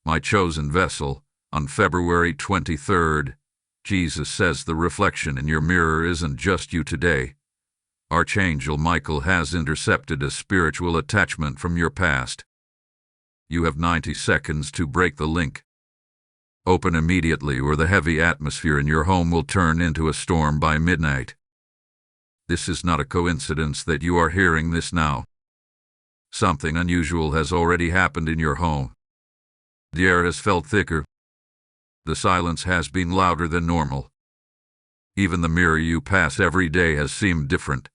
My chosen vessel, on February 23rd, Jesus says the reflection in your mirror isn't just you today. Archangel Michael has intercepted a spiritual attachment from your past. You have 90 seconds to break the link. Open immediately, or the heavy atmosphere in your home will turn into a storm by midnight. This is not a coincidence that you are hearing this now. Something unusual has already happened in your home. The air has felt thicker. The silence has been louder than normal. Even the mirror you pass every day has seemed different.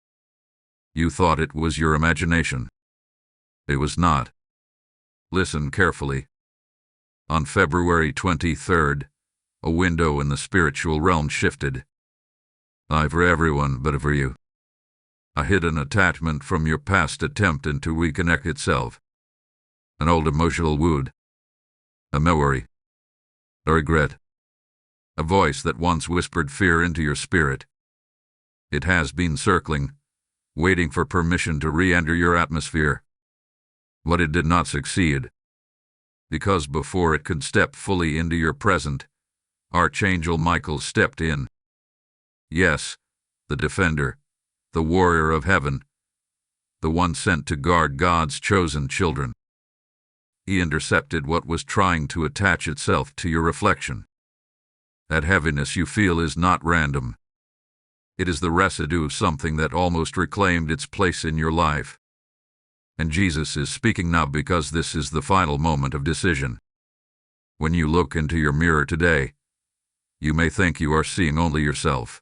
You thought it was your imagination. It was not. Listen carefully. On February 23rd, a window in the spiritual realm shifted. Not for everyone, but for you. A hidden attachment from your past attempting to reconnect itself. An old emotional wound. A memory. A regret. A voice that once whispered fear into your spirit. It has been circling, waiting for permission to re-enter your atmosphere. But it did not succeed. Because before it could step fully into your present, Archangel Michael stepped in. Yes, the defender, the warrior of heaven, the one sent to guard God's chosen children. He intercepted what was trying to attach itself to your reflection. That heaviness you feel is not random. It is the residue of something that almost reclaimed its place in your life. And Jesus is speaking now, because this is the final moment of decision. When you look into your mirror today, you may think you are seeing only yourself.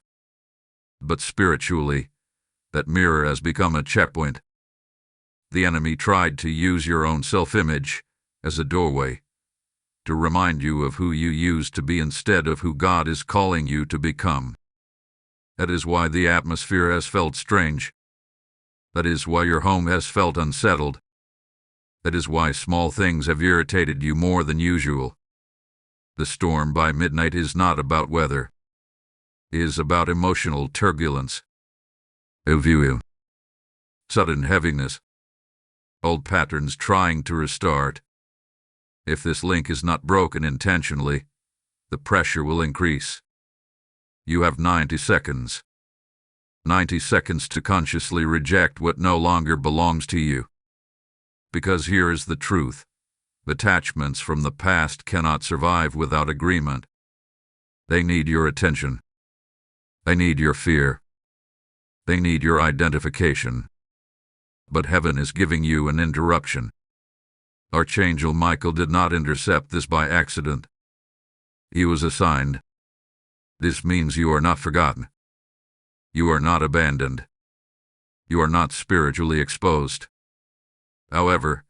But spiritually, that mirror has become a checkpoint. The enemy tried to use your own self-image as a doorway to remind you of who you used to be instead of who God is calling you to become. That is why the atmosphere has felt strange. That is why your home has felt unsettled. That is why small things have irritated you more than usual. The storm by midnight is not about weather. It is about emotional turbulence. You. Sudden heaviness. Old patterns trying to restart. If this link is not broken intentionally, the pressure will increase. You have 90 seconds. 90 seconds to consciously reject what no longer belongs to you. Because here is the truth. Attachments from the past cannot survive without agreement. They need your attention. They need your fear. They need your identification. But heaven is giving you an interruption. Archangel Michael did not intercept this by accident. He was assigned. This means you are not forgotten. You are not abandoned. You are not spiritually exposed. However,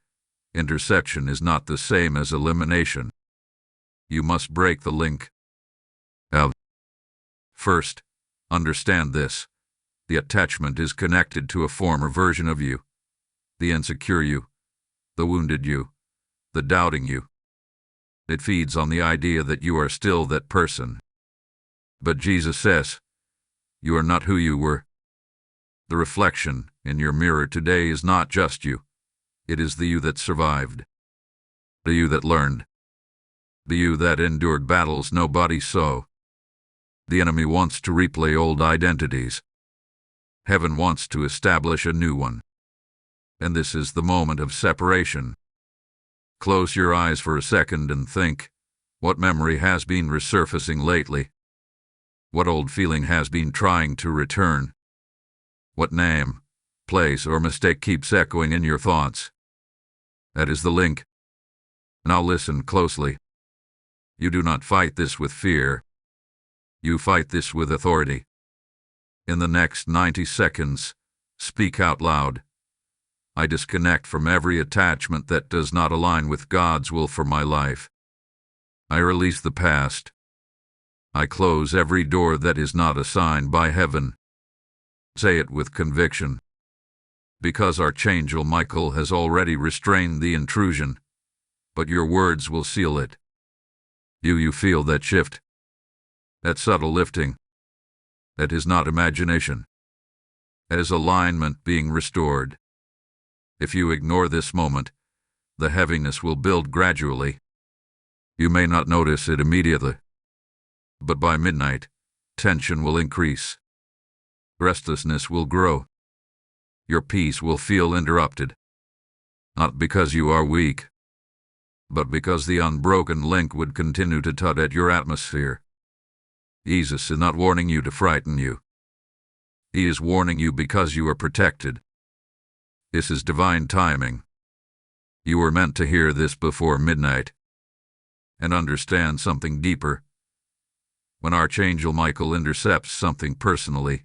intersection is not the same as elimination. You must break the link. First, understand this. The attachment is connected to a former version of you. The insecure you. The wounded you. The doubting you. It feeds on the idea that you are still that person. But Jesus says, you are not who you were. The reflection in your mirror today is not just you. It is the you that survived. The you that learned. The you that endured battles nobody saw. The enemy wants to replay old identities. Heaven wants to establish a new one. And this is the moment of separation. Close your eyes for a second and think, what memory has been resurfacing lately? What old feeling has been trying to return? What name, place, or mistake keeps echoing in your thoughts? That is the link. Now listen closely. You do not fight this with fear. You fight this with authority. In the next 90 seconds, speak out loud. I disconnect from every attachment that does not align with God's will for my life. I release the past. I close every door that is not assigned by heaven. Say it with conviction. Because Archangel Michael has already restrained the intrusion, but your words will seal it. You feel that shift? That subtle lifting? That is not imagination. That is alignment being restored. If you ignore this moment, the heaviness will build gradually. You may not notice it immediately, but by midnight, tension will increase. Restlessness will grow. Your peace will feel interrupted. Not because you are weak, but because the unbroken link would continue to tug at your atmosphere. Jesus is not warning you to frighten you. He is warning you because you are protected. This is divine timing. You were meant to hear this before midnight and understand something deeper. When Archangel Michael intercepts something personally,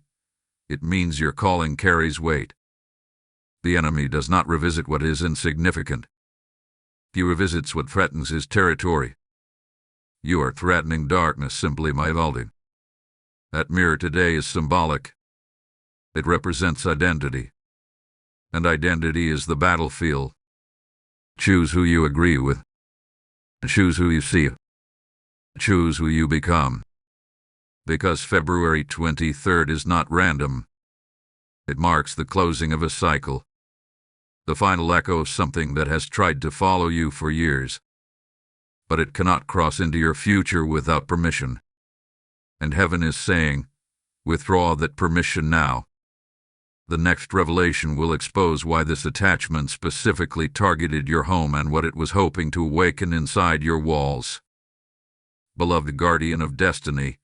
it means your calling carries weight. The enemy does not revisit what is insignificant. He revisits what threatens his territory. You are threatening darkness simply by holding. That mirror today is symbolic. It represents identity. And identity is the battlefield. Choose who you agree with. Choose who you see. Choose who you become. Because February 23rd is not random. It marks the closing of a cycle. The final echo of something that has tried to follow you for years. But it cannot cross into your future without permission. And heaven is saying, withdraw that permission now. The next revelation will expose why this attachment specifically targeted your home and what it was hoping to awaken inside your walls. Beloved guardian of destiny,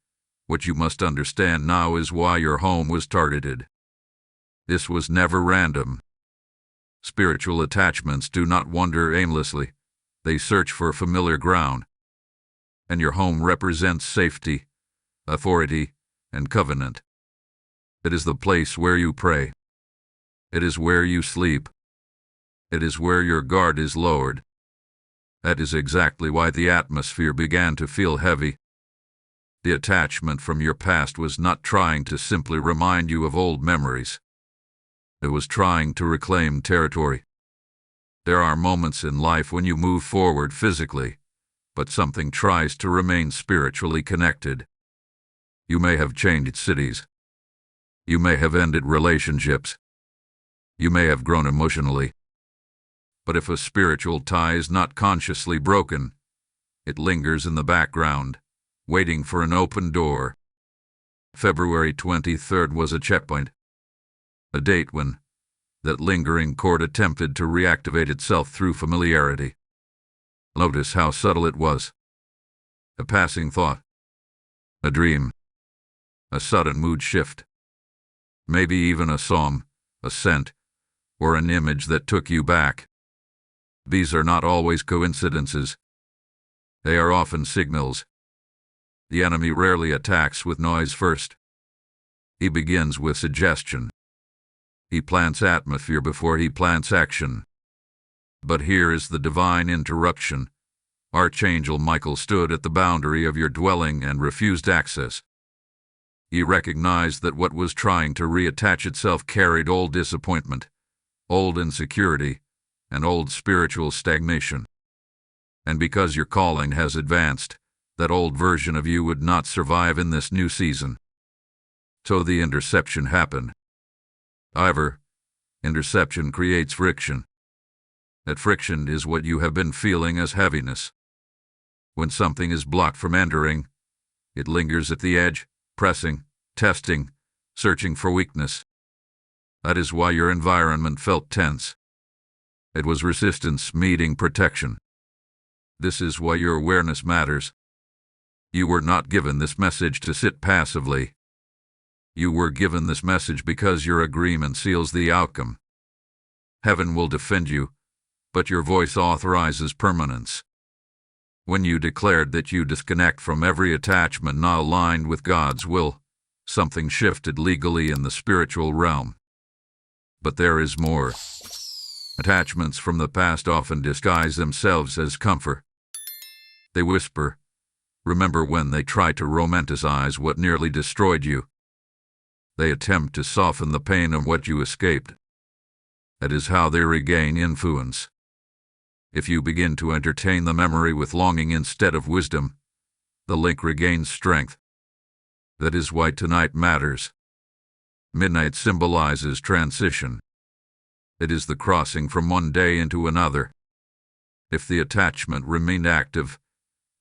what you must understand now is why your home was targeted. This was never random. Spiritual attachments do not wander aimlessly. They search for familiar ground. And your home represents safety, authority, and covenant. It is the place where you pray. It is where you sleep. It is where your guard is lowered. That is exactly why the atmosphere began to feel heavy. The attachment from your past was not trying to simply remind you of old memories. It was trying to reclaim territory. There are moments in life when you move forward physically, but something tries to remain spiritually connected. You may have changed cities. You may have ended relationships. You may have grown emotionally. But if a spiritual tie is not consciously broken, it lingers in the background, waiting for an open door. February 23rd was a checkpoint. A date when that lingering cord attempted to reactivate itself through familiarity. Notice how subtle it was. A passing thought. A dream. A sudden mood shift. Maybe even a psalm, a scent, or an image that took you back. These are not always coincidences. They are often signals. The enemy rarely attacks with noise first. He begins with suggestion. He plants atmosphere before he plants action. But here is the divine interruption. Archangel Michael stood at the boundary of your dwelling and refused access. He recognized that what was trying to reattach itself carried old disappointment, old insecurity, and old spiritual stagnation. And because your calling has advanced, that old version of you would not survive in this new season. So the interception happened. However, interception creates friction. That friction is what you have been feeling as heaviness. When something is blocked from entering, it lingers at the edge, pressing, testing, searching for weakness. That is why your environment felt tense. It was resistance meeting protection. This is why your awareness matters. You were not given this message to sit passively. You were given this message because your agreement seals the outcome. Heaven will defend you, but your voice authorizes permanence. When you declared that you disconnect from every attachment not aligned with God's will, something shifted legally in the spiritual realm. But there is more. Attachments from the past often disguise themselves as comfort. They whisper, remember when they try to romanticize what nearly destroyed you. They attempt to soften the pain of what you escaped. That is how they regain influence. If you begin to entertain the memory with longing instead of wisdom, the link regains strength. That is why tonight matters. Midnight symbolizes transition. It is the crossing from one day into another. If the attachment remained active,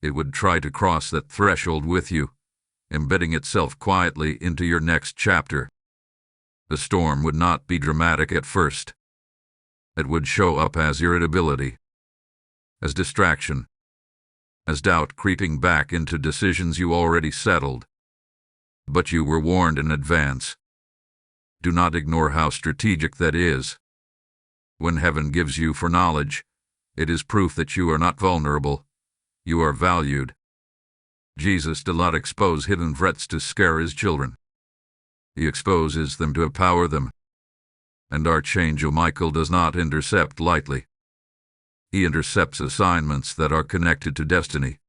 It would try to cross that threshold with you, embedding itself quietly into your next chapter. The storm would not be dramatic at first. It would show up as irritability, as distraction, as doubt creeping back into decisions you already settled. But you were warned in advance. Do not ignore how strategic that is. When heaven gives you foreknowledge, it is proof that you are not vulnerable. You are valued. Jesus did not expose hidden threats to scare his children. He exposes them to empower them. And Archangel Michael does not intercept lightly. He intercepts assignments that are connected to destiny.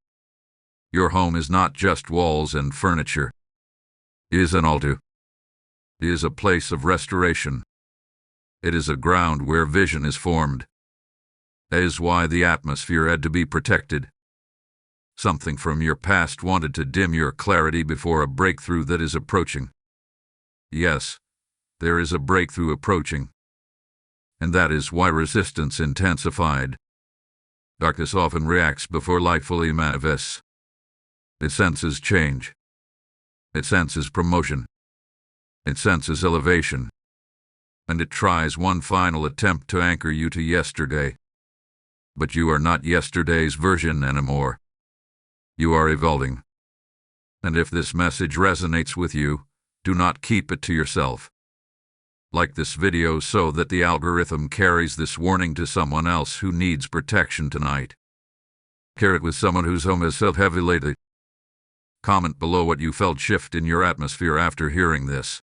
Your home is not just walls and furniture. It is an altar. It is a place of restoration. It is a ground where vision is formed. That is why the atmosphere had to be protected. Something from your past wanted to dim your clarity before a breakthrough that is approaching. Yes, there is a breakthrough approaching. And that is why resistance intensified. Darkness often reacts before light fully manifests. It senses change. It senses promotion. It senses elevation. And it tries one final attempt to anchor you to yesterday. But you are not yesterday's version anymore. You are evolving. And if this message resonates with you, do not keep it to yourself. Like this video so that the algorithm carries this warning to someone else who needs protection tonight. Share it with someone whose home has felt heavy lately. Comment below what you felt shift in your atmosphere after hearing this.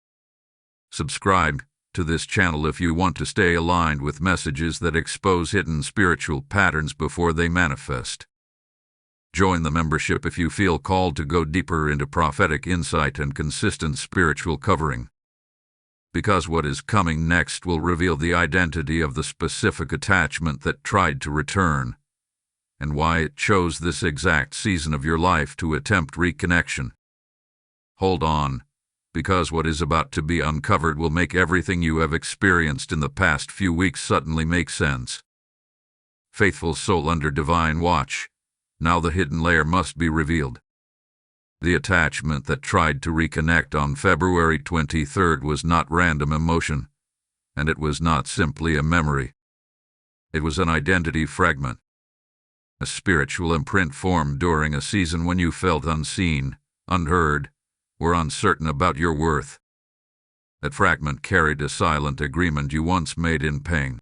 Subscribe to this channel if you want to stay aligned with messages that expose hidden spiritual patterns before they manifest. Join the membership if you feel called to go deeper into prophetic insight and consistent spiritual covering. Because what is coming next will reveal the identity of the specific attachment that tried to return, and why it chose this exact season of your life to attempt reconnection. Hold on, because what is about to be uncovered will make everything you have experienced in the past few weeks suddenly make sense. Faithful soul under divine watch, now the hidden layer must be revealed. The attachment that tried to reconnect on February 23rd was not random emotion, and it was not simply a memory. It was an identity fragment. A spiritual imprint formed during a season when you felt unseen, unheard, or uncertain about your worth. That fragment carried a silent agreement you once made in pain.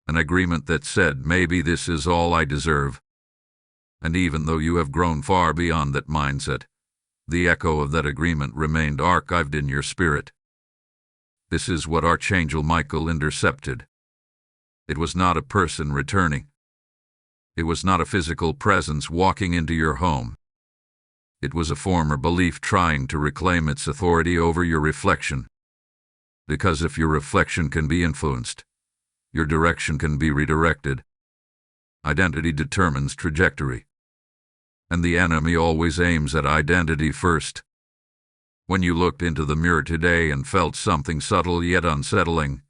An agreement that said, maybe this is all I deserve. And even though you have grown far beyond that mindset, the echo of that agreement remained archived in your spirit. This is what Archangel Michael intercepted. It was not a person returning. It was not a physical presence walking into your home. It was a former belief trying to reclaim its authority over your reflection. Because if your reflection can be influenced, your direction can be redirected. Identity determines trajectory. And the enemy always aims at identity first. When you looked into the mirror today and felt something subtle yet unsettling,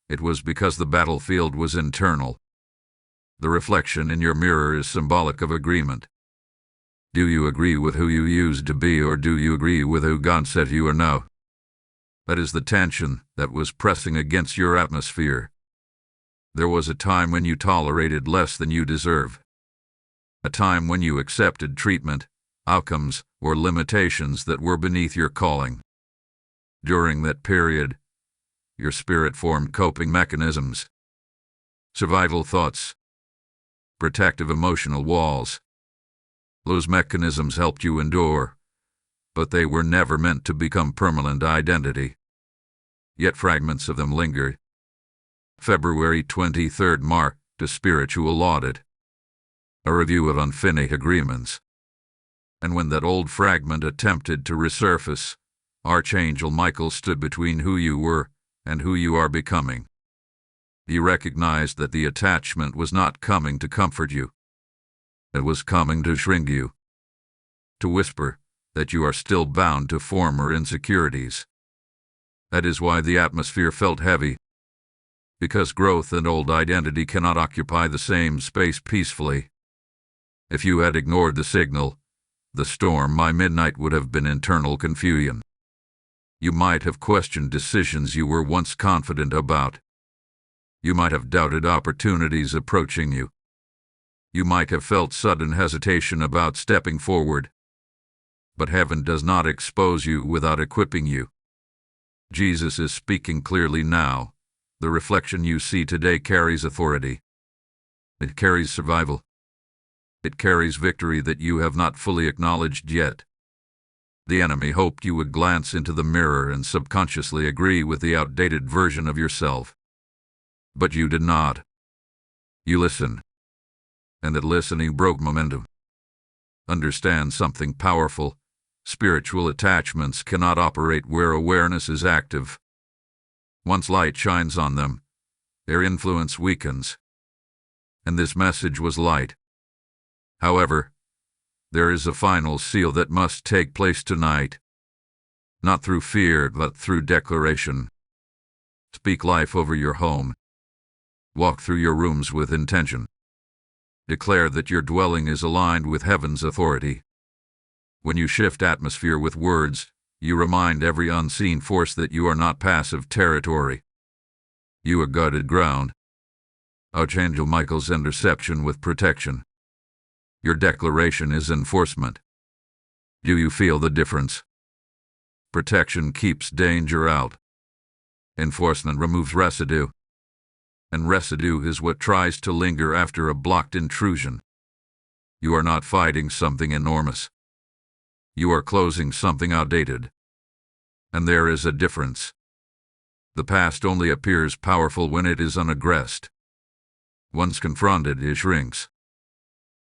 it was because the battlefield was internal. The reflection in your mirror is symbolic of agreement. Do you agree with who you used to be, or do you agree with who God said you are now? That is the tension that was pressing against your atmosphere. There was a time when you tolerated less than you deserve. A time when you accepted treatment, outcomes, or limitations that were beneath your calling. During that period, your spirit formed coping mechanisms, survival thoughts, protective emotional walls. Those mechanisms helped you endure, but they were never meant to become permanent identity. Yet fragments of them lingered. February 23rd marked a spiritual audit, a review of unfinished agreements. And when that old fragment attempted to resurface, Archangel Michael stood between who you were and who you are becoming. He recognized that the attachment was not coming to comfort you. It was coming to shrink you, to whisper that you are still bound to former insecurities. That is why the atmosphere felt heavy, because growth and old identity cannot occupy the same space peacefully. If you had ignored the signal, the storm by midnight would have been internal confusion. You might have questioned decisions you were once confident about. You might have doubted opportunities approaching you. You might have felt sudden hesitation about stepping forward. But heaven does not expose you without equipping you. Jesus is speaking clearly now. The reflection you see today carries authority. It carries survival. It carries victory that you have not fully acknowledged yet. The enemy hoped you would glance into the mirror and subconsciously agree with the outdated version of yourself. But you did not. You listened. And that listening broke momentum. Understand something powerful. Spiritual attachments cannot operate where awareness is active. Once light shines on them, their influence weakens. And this message was light. However, there is a final seal that must take place tonight. Not through fear, but through declaration. Speak life over your home. Walk through your rooms with intention. Declare that your dwelling is aligned with heaven's authority. When you shift atmosphere with words, you remind every unseen force that you are not passive territory. You are guarded ground. Archangel Michael's interception with protection. Your declaration is enforcement. Do you feel the difference? Protection keeps danger out. Enforcement removes residue. And residue is what tries to linger after a blocked intrusion. You are not fighting something enormous. You are closing something outdated. And there is a difference. The past only appears powerful when it is unaggressed. Once confronted, it shrinks.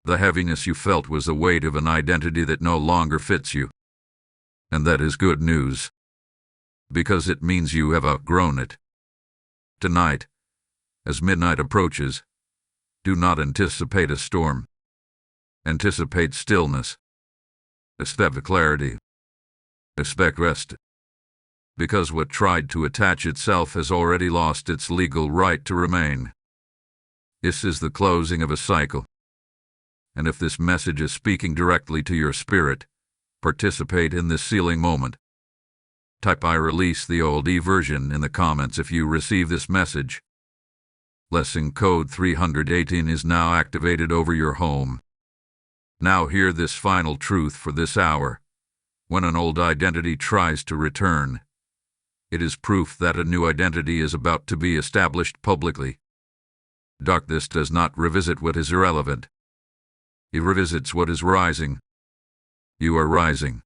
The heaviness you felt was the weight of an identity that no longer fits you. And that is good news. Because it means you have outgrown it. Tonight, as midnight approaches, do not anticipate a storm. Anticipate stillness. Expect clarity. Expect rest. Because what tried to attach itself has already lost its legal right to remain. This is the closing of a cycle. And if this message is speaking directly to your spirit, participate in this sealing moment. Type "I release the old version" in the comments if you receive this message. Blessing code 318 is now activated over your home. Now hear this final truth for this hour. When an old identity tries to return, it is proof that a new identity is about to be established publicly. Darkness does not revisit what is irrelevant. It revisits what is rising. You are rising.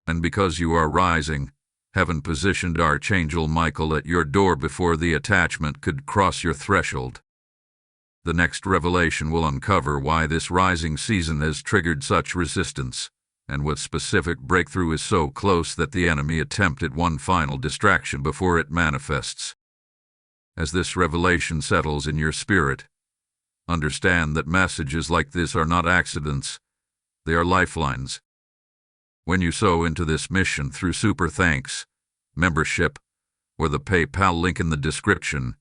And because you are rising, heaven positioned Archangel Michael at your door before the attachment could cross your threshold. The next revelation will uncover why this rising season has triggered such resistance, and what specific breakthrough is so close that the enemy attempted one final distraction before it manifests. As this revelation settles in your spirit, understand that messages like this are not accidents, they are lifelines. When you sow into this mission through Super Thanks, membership, or the PayPal link in the description,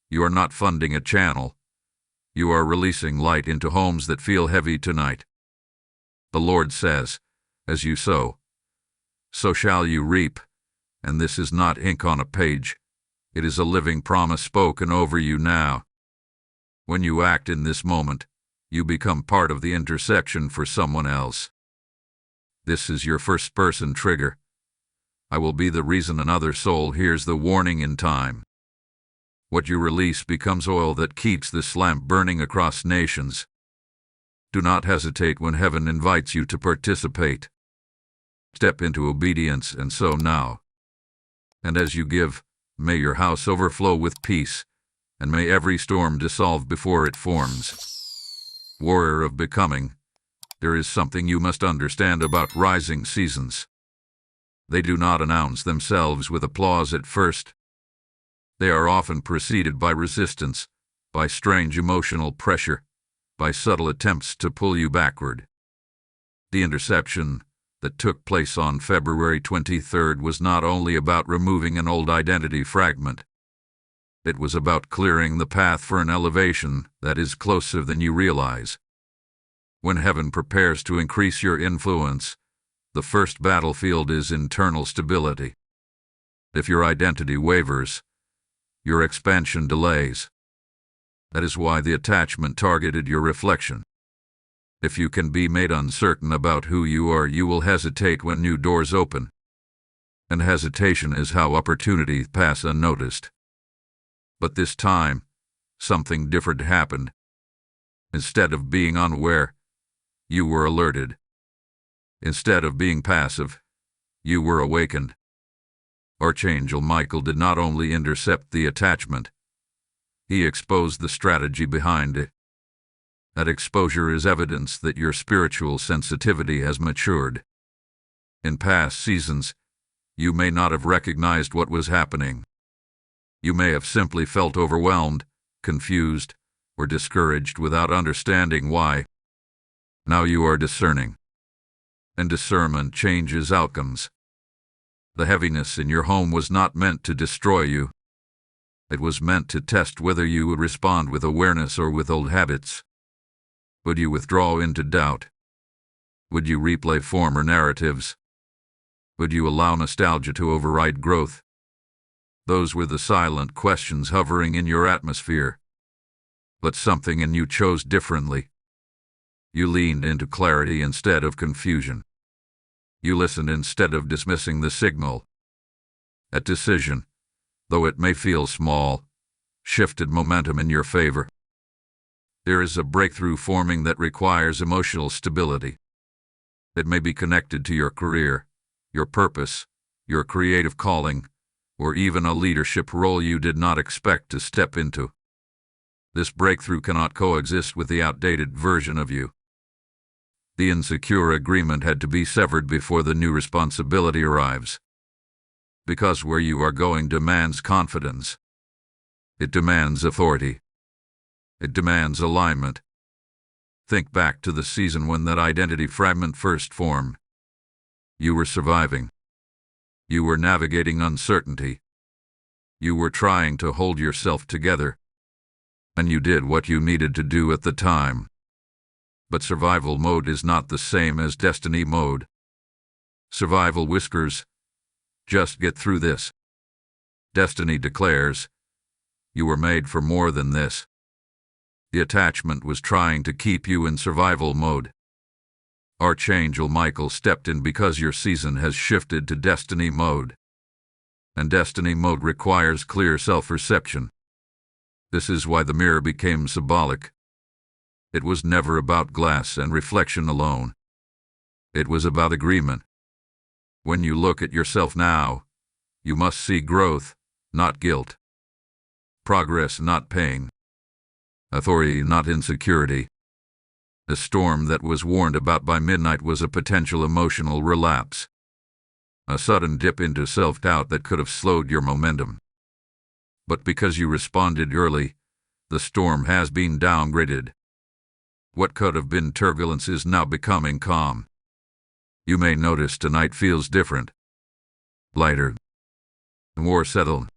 you are not funding a channel. You are releasing light into homes that feel heavy tonight. The Lord says, as you sow, so shall you reap, and this is not ink on a page. It is a living promise spoken over you now. When you act in this moment, you become part of the intersection for someone else. This is your first-person trigger. I will be the reason another soul hears the warning in time. What you release becomes oil that keeps this lamp burning across nations. Do not hesitate when heaven invites you to participate. Step into obedience and sow now. And as you give, may your house overflow with peace, and may every storm dissolve before it forms. Warrior of becoming, there is something you must understand about rising seasons. They do not announce themselves with applause at first. They are often preceded by resistance, by strange emotional pressure, by subtle attempts to pull you backward. The interception that took place on February 23rd was not only about removing an old identity fragment. It was about clearing the path for an elevation that is closer than you realize. When heaven prepares to increase your influence, the first battlefield is internal stability. If your identity wavers, your expansion delays. That is why the attachment targeted your reflection. If you can be made uncertain about who you are, you will hesitate when new doors open. And hesitation is how opportunities pass unnoticed. But this time, something different happened. Instead of being unaware, you were alerted. Instead of being passive, you were awakened. Archangel Michael did not only intercept the attachment, he exposed the strategy behind it. That exposure is evidence that your spiritual sensitivity has matured. In past seasons, you may not have recognized what was happening. You may have simply felt overwhelmed, confused, or discouraged without understanding why. Now you are discerning. And discernment changes outcomes. The heaviness in your home was not meant to destroy you. It was meant to test whether you would respond with awareness or with old habits. Would you withdraw into doubt? Would you replay former narratives? Would you allow nostalgia to override growth? Those were the silent questions hovering in your atmosphere. But something in you chose differently. You leaned into clarity instead of confusion. You listened instead of dismissing the signal. That decision, though it may feel small, shifted momentum in your favor. There is a breakthrough forming that requires emotional stability. It may be connected to your career, your purpose, your creative calling, or even a leadership role you did not expect to step into. This breakthrough cannot coexist with the outdated version of you. The insecure agreement had to be severed before the new responsibility arrives. Because where you are going demands confidence. It demands authority. It demands alignment. Think back to the season when that identity fragment first formed. You were surviving. You were navigating uncertainty. You were trying to hold yourself together. And you did what you needed to do at the time. But survival mode is not the same as destiny mode. Survival whispers, "Just get through this." Destiny declares, "You were made for more than this." The attachment was trying to keep you in survival mode. Archangel Michael stepped in because your season has shifted to destiny mode. And destiny mode requires clear self-perception. This is why the mirror became symbolic. It was never about glass and reflection alone. It was about agreement. When you look at yourself now, you must see growth, not guilt. Progress, not pain. Authority, not insecurity. The storm that was warned about by midnight was a potential emotional relapse. A sudden dip into self-doubt that could have slowed your momentum. But because you responded early, the storm has been downgraded. What could have been turbulence is now becoming calm. You may notice tonight feels different. Lighter. More settled.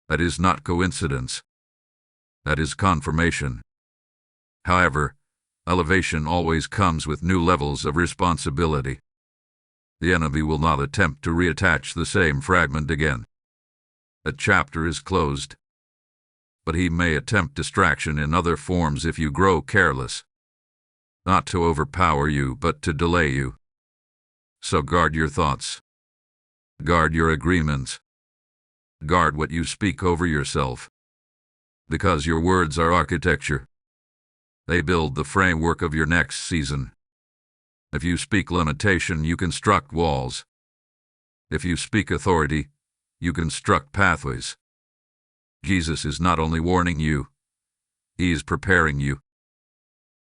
That is not coincidence. That is confirmation. However, elevation always comes with new levels of responsibility. The enemy will not attempt to reattach the same fragment again. A chapter is closed. But he may attempt distraction in other forms if you grow careless. Not to overpower you, but to delay you. So guard your thoughts. Guard your agreements. Guard what you speak over yourself. Because your words are architecture. They build the framework of your next season. If you speak limitation, you construct walls. If you speak authority, you construct pathways. Jesus is not only warning you, he is preparing you.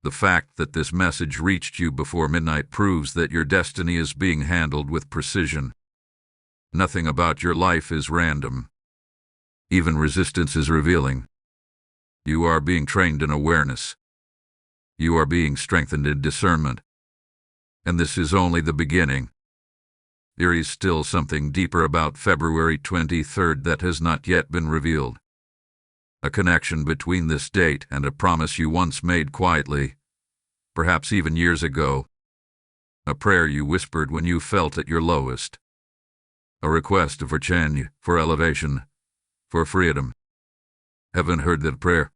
The fact that this message reached you before midnight proves that your destiny is being handled with precision. Nothing about your life is random. Even resistance is revealing. You are being trained in awareness. You are being strengthened in discernment. And this is only the beginning. There is still something deeper about February 23rd that has not yet been revealed. A connection between this date and a promise you once made quietly, perhaps even years ago. A prayer you whispered when you felt at your lowest. A request for change, for elevation, for freedom. Heaven heard that prayer.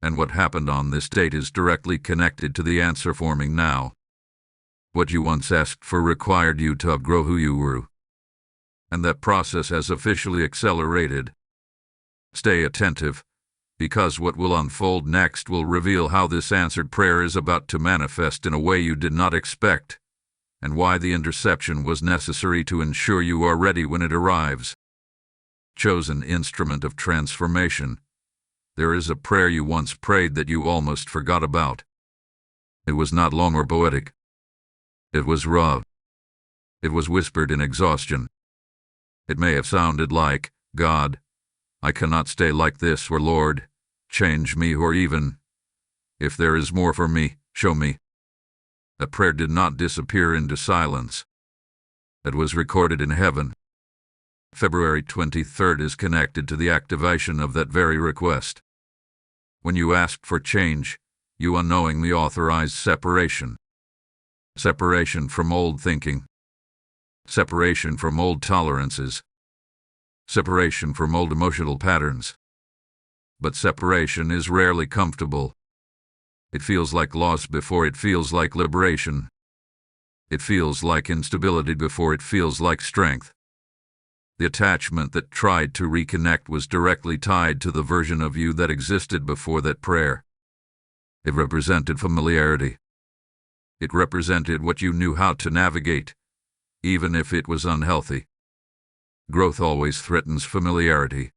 And what happened on this date is directly connected to the answer forming now. What you once asked for required you to outgrow who you were. And that process has officially accelerated. Stay attentive, because what will unfold next will reveal how this answered prayer is about to manifest in a way you did not expect, and why the interception was necessary to ensure you are ready when it arrives. Chosen instrument of transformation. There is a prayer you once prayed that you almost forgot about. It was not long or poetic. It was raw. It was whispered in exhaustion. It may have sounded like, God, I cannot stay like this, or Lord, change me, or even, if there is more for me, show me. That prayer did not disappear into silence. It was recorded in heaven. February 23rd is connected to the activation of that very request. When you asked for change, you unknowingly authorized separation. Separation from old thinking. Separation from old tolerances. Separation from old emotional patterns. But separation is rarely comfortable. It feels like loss before it feels like liberation. It feels like instability before it feels like strength. The attachment that tried to reconnect was directly tied to the version of you that existed before that prayer. It represented familiarity. It represented what you knew how to navigate, even if it was unhealthy. Growth always threatens familiarity,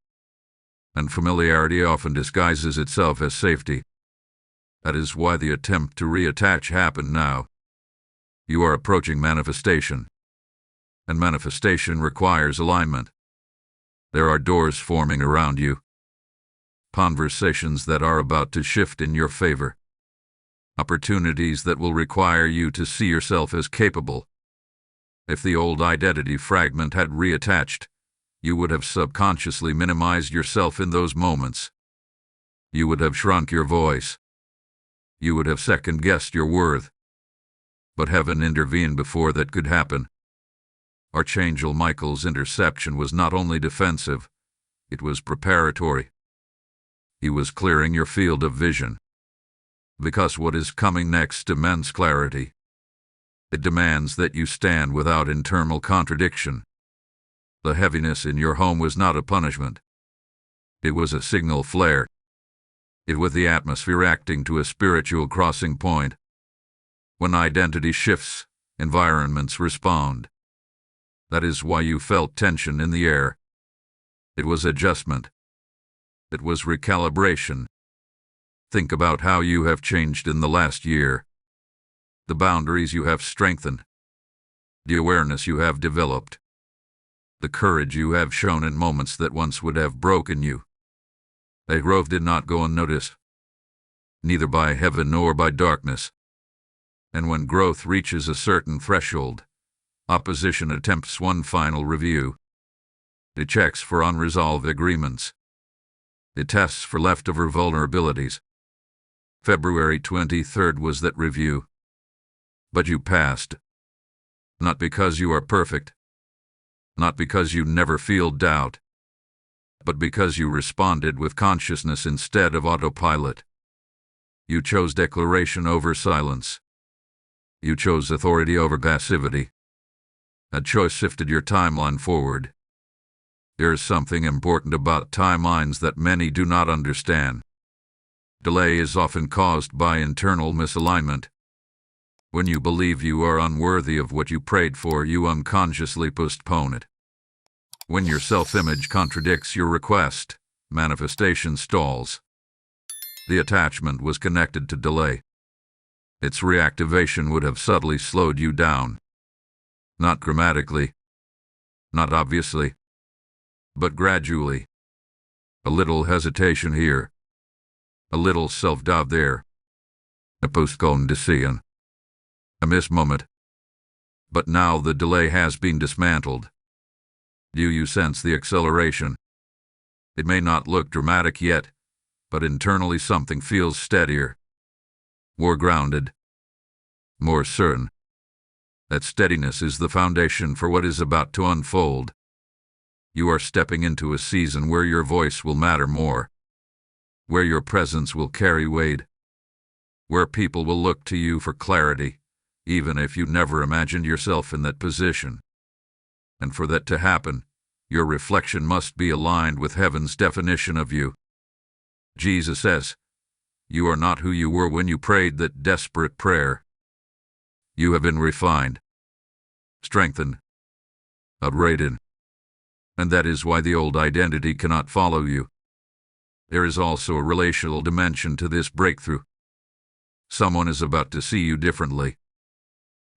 and familiarity often disguises itself as safety. That is why the attempt to reattach happened now. You are approaching manifestation, and manifestation requires alignment. There are doors forming around you, conversations that are about to shift in your favor, opportunities that will require you to see yourself as capable. If the old identity fragment had reattached, you would have subconsciously minimized yourself in those moments. You would have shrunk your voice. You would have second-guessed your worth. But heaven intervened before that could happen. Archangel Michael's interception was not only defensive, it was preparatory. He was clearing your field of vision. Because what is coming next demands clarity. It demands that you stand without internal contradiction. The heaviness in your home was not a punishment. It was a signal flare. It was the atmosphere acting to a spiritual crossing point. When identity shifts, environments respond. That is why you felt tension in the air. It was adjustment. It was recalibration. Think about how you have changed in the last year. The boundaries you have strengthened. The awareness you have developed. The courage you have shown in moments that once would have broken you. That growth did not go unnoticed, neither by heaven nor by darkness. And when growth reaches a certain threshold, opposition attempts one final review. It checks for unresolved agreements. It tests for leftover vulnerabilities. February 23rd was that review. But you passed. Not because you are perfect. Not because you never feel doubt. But because you responded with consciousness instead of autopilot. You chose declaration over silence. You chose authority over passivity. That choice shifted your timeline forward. There is something important about timelines that many do not understand. Delay is often caused by internal misalignment. When you believe you are unworthy of what you prayed for, you unconsciously postpone it. When your self-image contradicts your request, manifestation stalls. The attachment was connected to delay. Its reactivation would have subtly slowed you down. Not dramatically, not obviously, but gradually. A little hesitation here, a little self-doubt there, a postponed decision, a missed moment. But now the delay has been dismantled. Do you sense the acceleration? It may not look dramatic yet, but internally something feels steadier, more grounded, more certain. That steadiness is the foundation for what is about to unfold. You are stepping into a season where your voice will matter more, where your presence will carry weight, where people will look to you for clarity, even if you never imagined yourself in that position. And for that to happen, your reflection must be aligned with heaven's definition of you. Jesus says, "You are not who you were when you prayed that desperate prayer. You have been refined, strengthened, upgraded. And that is why the old identity cannot follow you." There is also a relational dimension to this breakthrough. Someone is about to see you differently.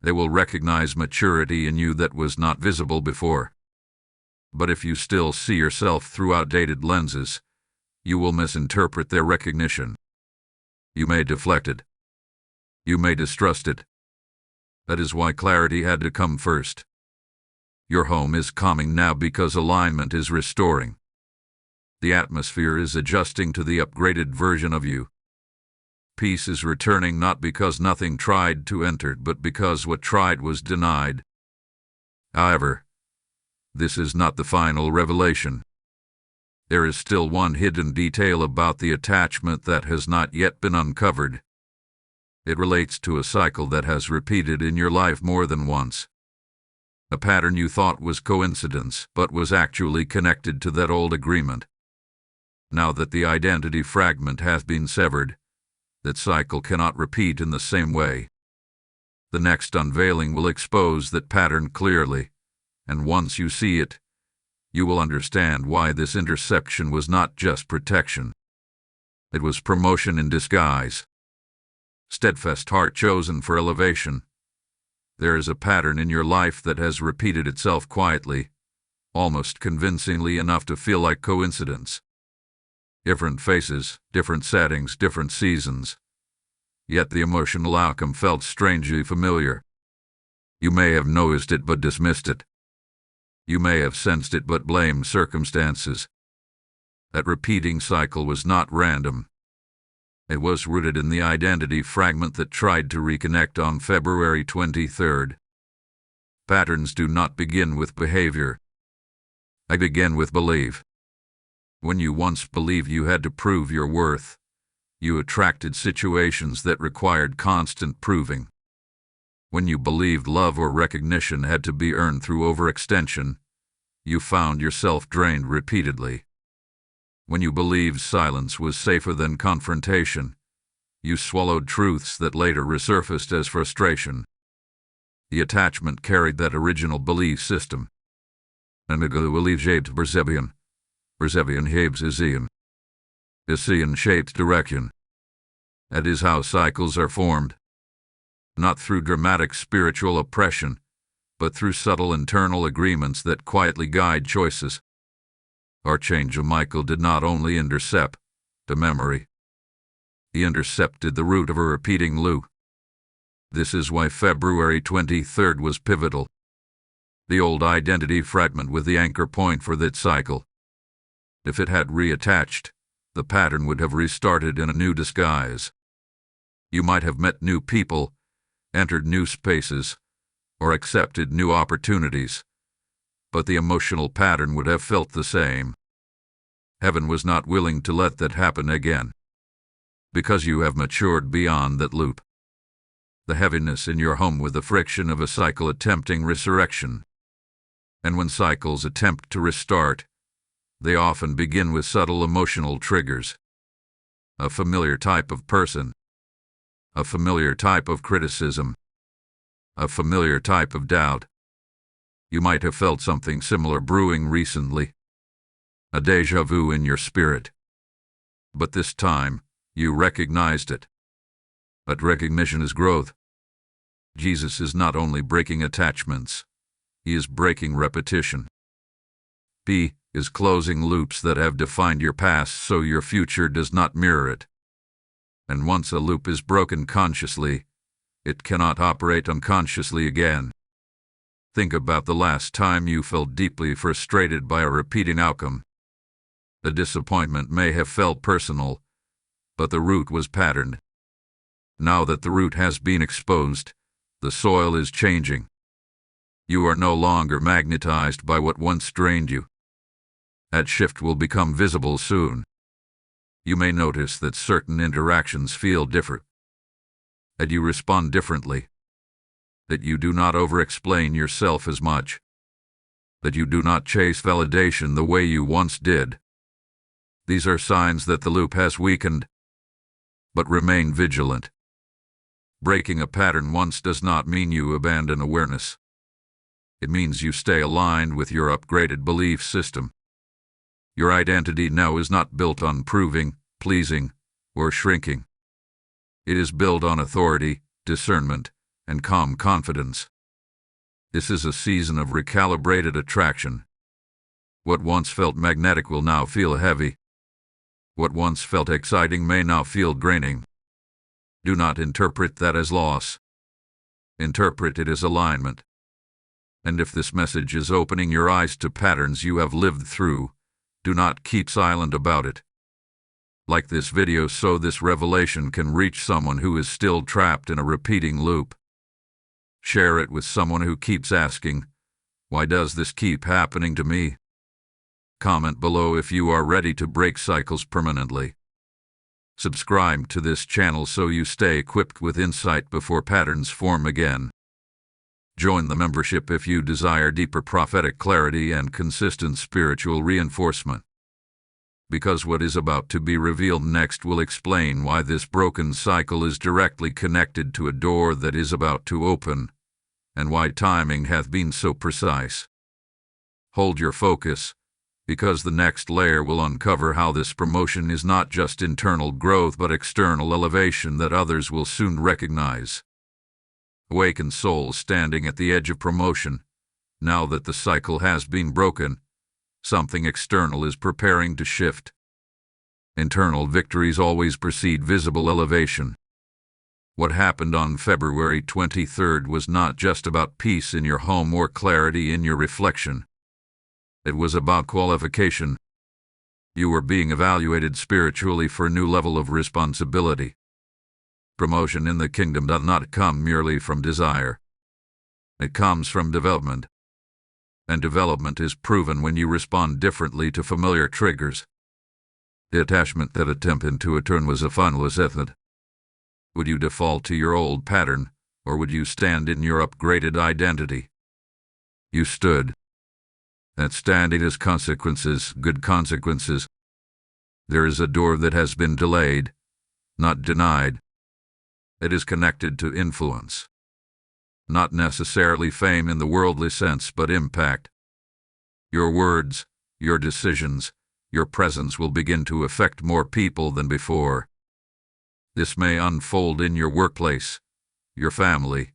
They will recognize maturity in you that was not visible before. But if you still see yourself through outdated lenses, you will misinterpret their recognition. You may deflect it. You may distrust it. That is why clarity had to come first. Your home is calming now because alignment is restoring. The atmosphere is adjusting to the upgraded version of you. Peace is returning not because nothing tried to enter, but because what tried was denied. However, this is not the final revelation. There is still one hidden detail about the attachment that has not yet been uncovered. It relates to a cycle that has repeated in your life more than once. A pattern you thought was coincidence, but was actually connected to that old agreement. Now that the identity fragment has been severed, that cycle cannot repeat in the same way. The next unveiling will expose that pattern clearly, and once you see it, you will understand why this interception was not just protection. It was promotion in disguise. Steadfast heart chosen for elevation. There is a pattern in your life that has repeated itself quietly, almost convincingly enough to feel like coincidence. Different faces, different settings, different seasons. Yet the emotional outcome felt strangely familiar. You may have noticed it but dismissed it. You may have sensed it but blamed circumstances. That repeating cycle was not random. It was rooted in the identity fragment that tried to reconnect on February 23rd. Patterns do not begin with behavior. They begin with belief. When you once believed you had to prove your worth, you attracted situations that required constant proving. When you believed love or recognition had to be earned through overextension, you found yourself drained repeatedly. When you believed silence was safer than confrontation, you swallowed truths that later resurfaced as frustration. The attachment carried that original belief system. Persebian Habes Isian. Isian shaped direction. That is how cycles are formed. Not through dramatic spiritual oppression, but through subtle internal agreements that quietly guide choices. Archangel Michael did not only intercept the memory. He intercepted the root of a repeating loop. This is why February 23rd was pivotal. The old identity fragment with the anchor point for that cycle. If it had reattached, the pattern would have restarted in a new disguise. You might have met new people, entered new spaces, or accepted new opportunities, but the emotional pattern would have felt the same. Heaven was not willing to let that happen again. Because you have matured beyond that loop. The heaviness in your home with the friction of a cycle attempting resurrection. And when cycles attempt to restart, they often begin with subtle emotional triggers. A familiar type of person. A familiar type of criticism. A familiar type of doubt. You might have felt something similar brewing recently. A déjà vu in your spirit. But this time, you recognized it. But recognition is growth. Jesus is not only breaking attachments, he is breaking repetition. P is closing loops that have defined your past so your future does not mirror it. And once a loop is broken consciously, it cannot operate unconsciously again. Think about the last time you felt deeply frustrated by a repeating outcome. The disappointment may have felt personal, but the root was patterned. Now that the root has been exposed, The soil is changing. You are no longer magnetized by what once drained you. That shift will become visible soon. You may notice that certain interactions feel different, that you respond differently, that you do not over-explain yourself as much, that you do not chase validation the way you once did. These are signs that the loop has weakened, but remain vigilant. Breaking a pattern once does not mean you abandon awareness. It means you stay aligned with your upgraded belief system. Your identity now is not built on proving, pleasing, or shrinking. It is built on authority, discernment, and calm confidence. This is a season of recalibrated attraction. What once felt magnetic will now feel heavy. What once felt exciting may now feel draining. Do not interpret that as loss. Interpret it as alignment. And if this message is opening your eyes to patterns you have lived through, do not keep silent about it. Like this video so this revelation can reach someone who is still trapped in a repeating loop. Share it with someone who keeps asking, why does this keep happening to me? Comment below if you are ready to break cycles permanently. Subscribe to this channel so you stay equipped with insight before patterns form again. Join the membership if you desire deeper prophetic clarity and consistent spiritual reinforcement. Because what is about to be revealed next will explain why this broken cycle is directly connected to a door that is about to open, and why timing hath been so precise. Hold your focus, because the next layer will uncover how this promotion is not just internal growth but external elevation that others will soon recognize. Awakened souls standing at the edge of promotion. Now that the cycle has been broken, something external is preparing to shift. Internal victories always precede visible elevation. What happened on February 23rd was not just about peace in your home or clarity in your reflection. It was about qualification. You were being evaluated spiritually for a new level of responsibility. Promotion in the kingdom does not come merely from desire. It comes from development. And development is proven when you respond differently to familiar triggers. The attachment that attempted to return was a finalist method. Would you default to your old pattern, or would you stand in your upgraded identity? You stood. That standing has consequences, good consequences. There is a door that has been delayed, not denied. It is connected to influence. Not necessarily fame in the worldly sense, but impact. Your words, your decisions, your presence will begin to affect more people than before. This may unfold in your workplace, your family,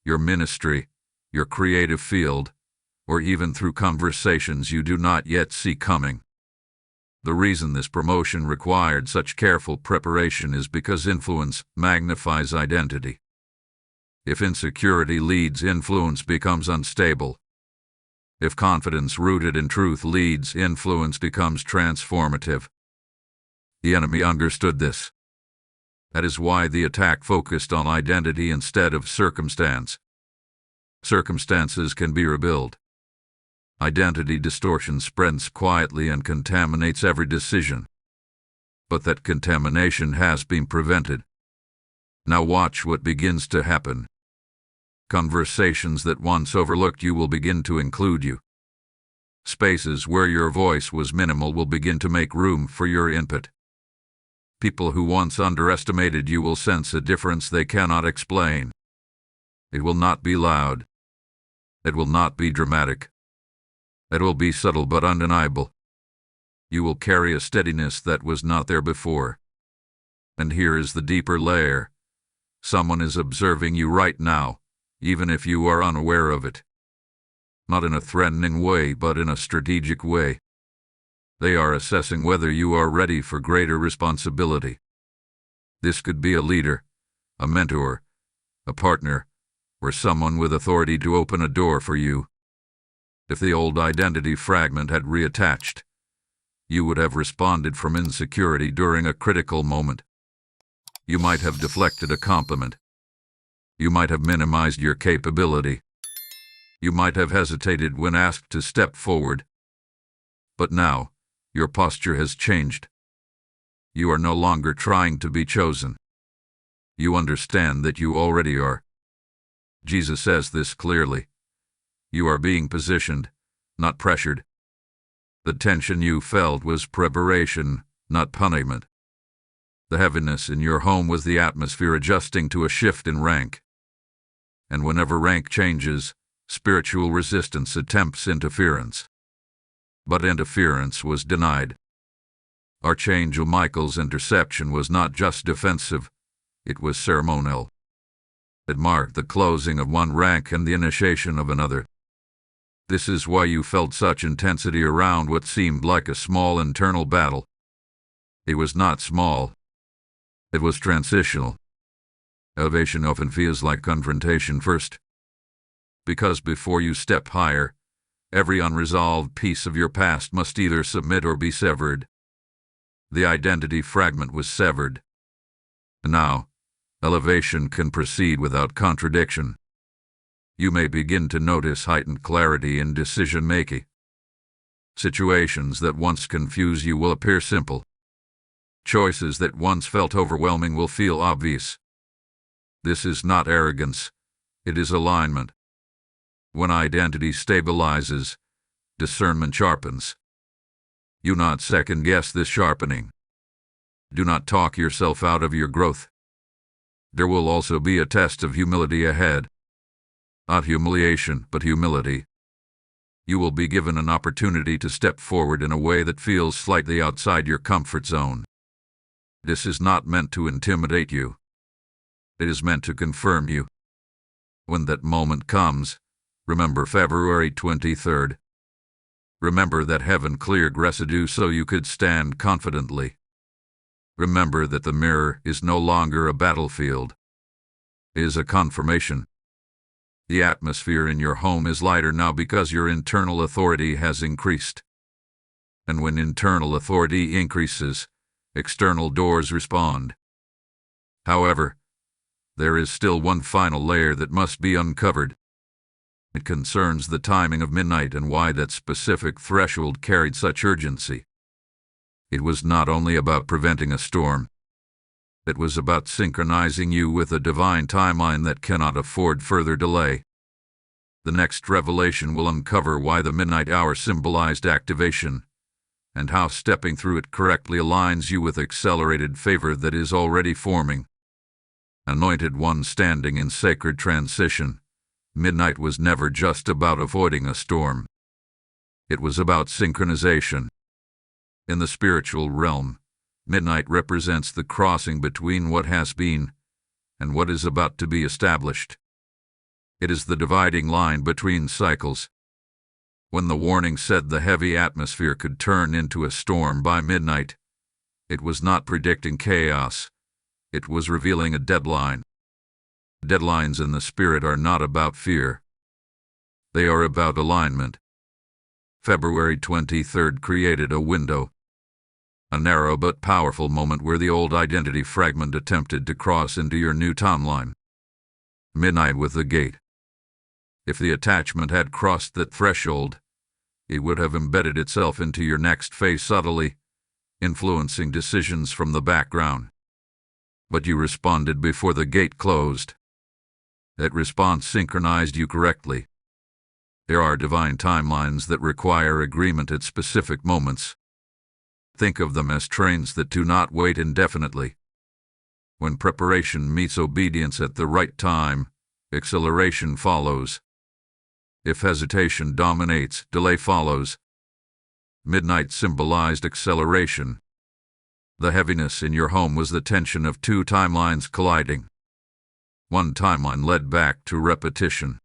your ministry, your creative field, or even through conversations you do not yet see coming. The reason this promotion required such careful preparation is because influence magnifies identity. If insecurity leads, influence becomes unstable. If confidence rooted in truth leads, influence becomes transformative. The enemy understood this. That is why the attack focused on identity instead of circumstance. Circumstances can be rebuilt. Identity distortion spreads quietly and contaminates every decision. But that contamination has been prevented. Now watch what begins to happen. Conversations that once overlooked you will begin to include you. Spaces where your voice was minimal will begin to make room for your input. People who once underestimated you will sense a difference they cannot explain. It will not be loud. It will not be dramatic. It will be subtle but undeniable. You will carry a steadiness that was not there before. And here is the deeper layer. Someone is observing you right now, even if you are unaware of it. Not in a threatening way, but in a strategic way. They are assessing whether you are ready for greater responsibility. This could be a leader, a mentor, a partner, or someone with authority to open a door for you. If the old identity fragment had reattached, you would have responded from insecurity during a critical moment. You might have deflected a compliment. You might have minimized your capability. You might have hesitated when asked to step forward. But now, your posture has changed. You are no longer trying to be chosen. You understand that you already are. Jesus says this clearly. You are being positioned, not pressured. The tension you felt was preparation, not punishment. The heaviness in your home was the atmosphere adjusting to a shift in rank. And whenever rank changes, spiritual resistance attempts interference. But interference was denied. Archangel Michael's interception was not just defensive, it was ceremonial. It marked the closing of one rank and the initiation of another. This is why you felt such intensity around what seemed like a small internal battle. It was not small. It was transitional. Elevation often feels like confrontation first. Because before you step higher, every unresolved piece of your past must either submit or be severed. The identity fragment was severed. Now, elevation can proceed without contradiction. You may begin to notice heightened clarity in decision-making. Situations that once confused you will appear simple. Choices that once felt overwhelming will feel obvious. This is not arrogance, it is alignment. When identity stabilizes, discernment sharpens. Do not second-guess this sharpening. Do not talk yourself out of your growth. There will also be a test of humility ahead. Not humiliation, but humility. You will be given an opportunity to step forward in a way that feels slightly outside your comfort zone. This is not meant to intimidate you. It is meant to confirm you. When that moment comes, remember February 23rd. Remember that heaven cleared residue so you could stand confidently. Remember that the mirror is no longer a battlefield. It is a confirmation. The atmosphere in your home is lighter now because your internal authority has increased. And when internal authority increases, external doors respond. However, there is still one final layer that must be uncovered. It concerns the timing of midnight and why that specific threshold carried such urgency. It was not only about preventing a storm. It was about synchronizing you with a divine timeline that cannot afford further delay. The next revelation will uncover why the midnight hour symbolized activation, and how stepping through it correctly aligns you with accelerated favor that is already forming. Anointed one standing in sacred transition, midnight was never just about avoiding a storm. It was about synchronization. In the spiritual realm, midnight represents the crossing between what has been and what is about to be established. It is the dividing line between cycles. When the warning said the heavy atmosphere could turn into a storm by midnight, it was not predicting chaos. It was revealing a deadline. Deadlines in the spirit are not about fear. They are about alignment. February 23rd created a window. A narrow but powerful moment where the old identity fragment attempted to cross into your new timeline. Midnight with the gate. If the attachment had crossed that threshold, it would have embedded itself into your next phase subtly, influencing decisions from the background. But you responded before the gate closed. That response synchronized you correctly. There are divine timelines that require agreement at specific moments. Think of them as trains that do not wait indefinitely. When preparation meets obedience at the right time, acceleration follows. If hesitation dominates, delay follows. Midnight symbolized acceleration. The heaviness in your home was the tension of two timelines colliding. One timeline led back to repetition.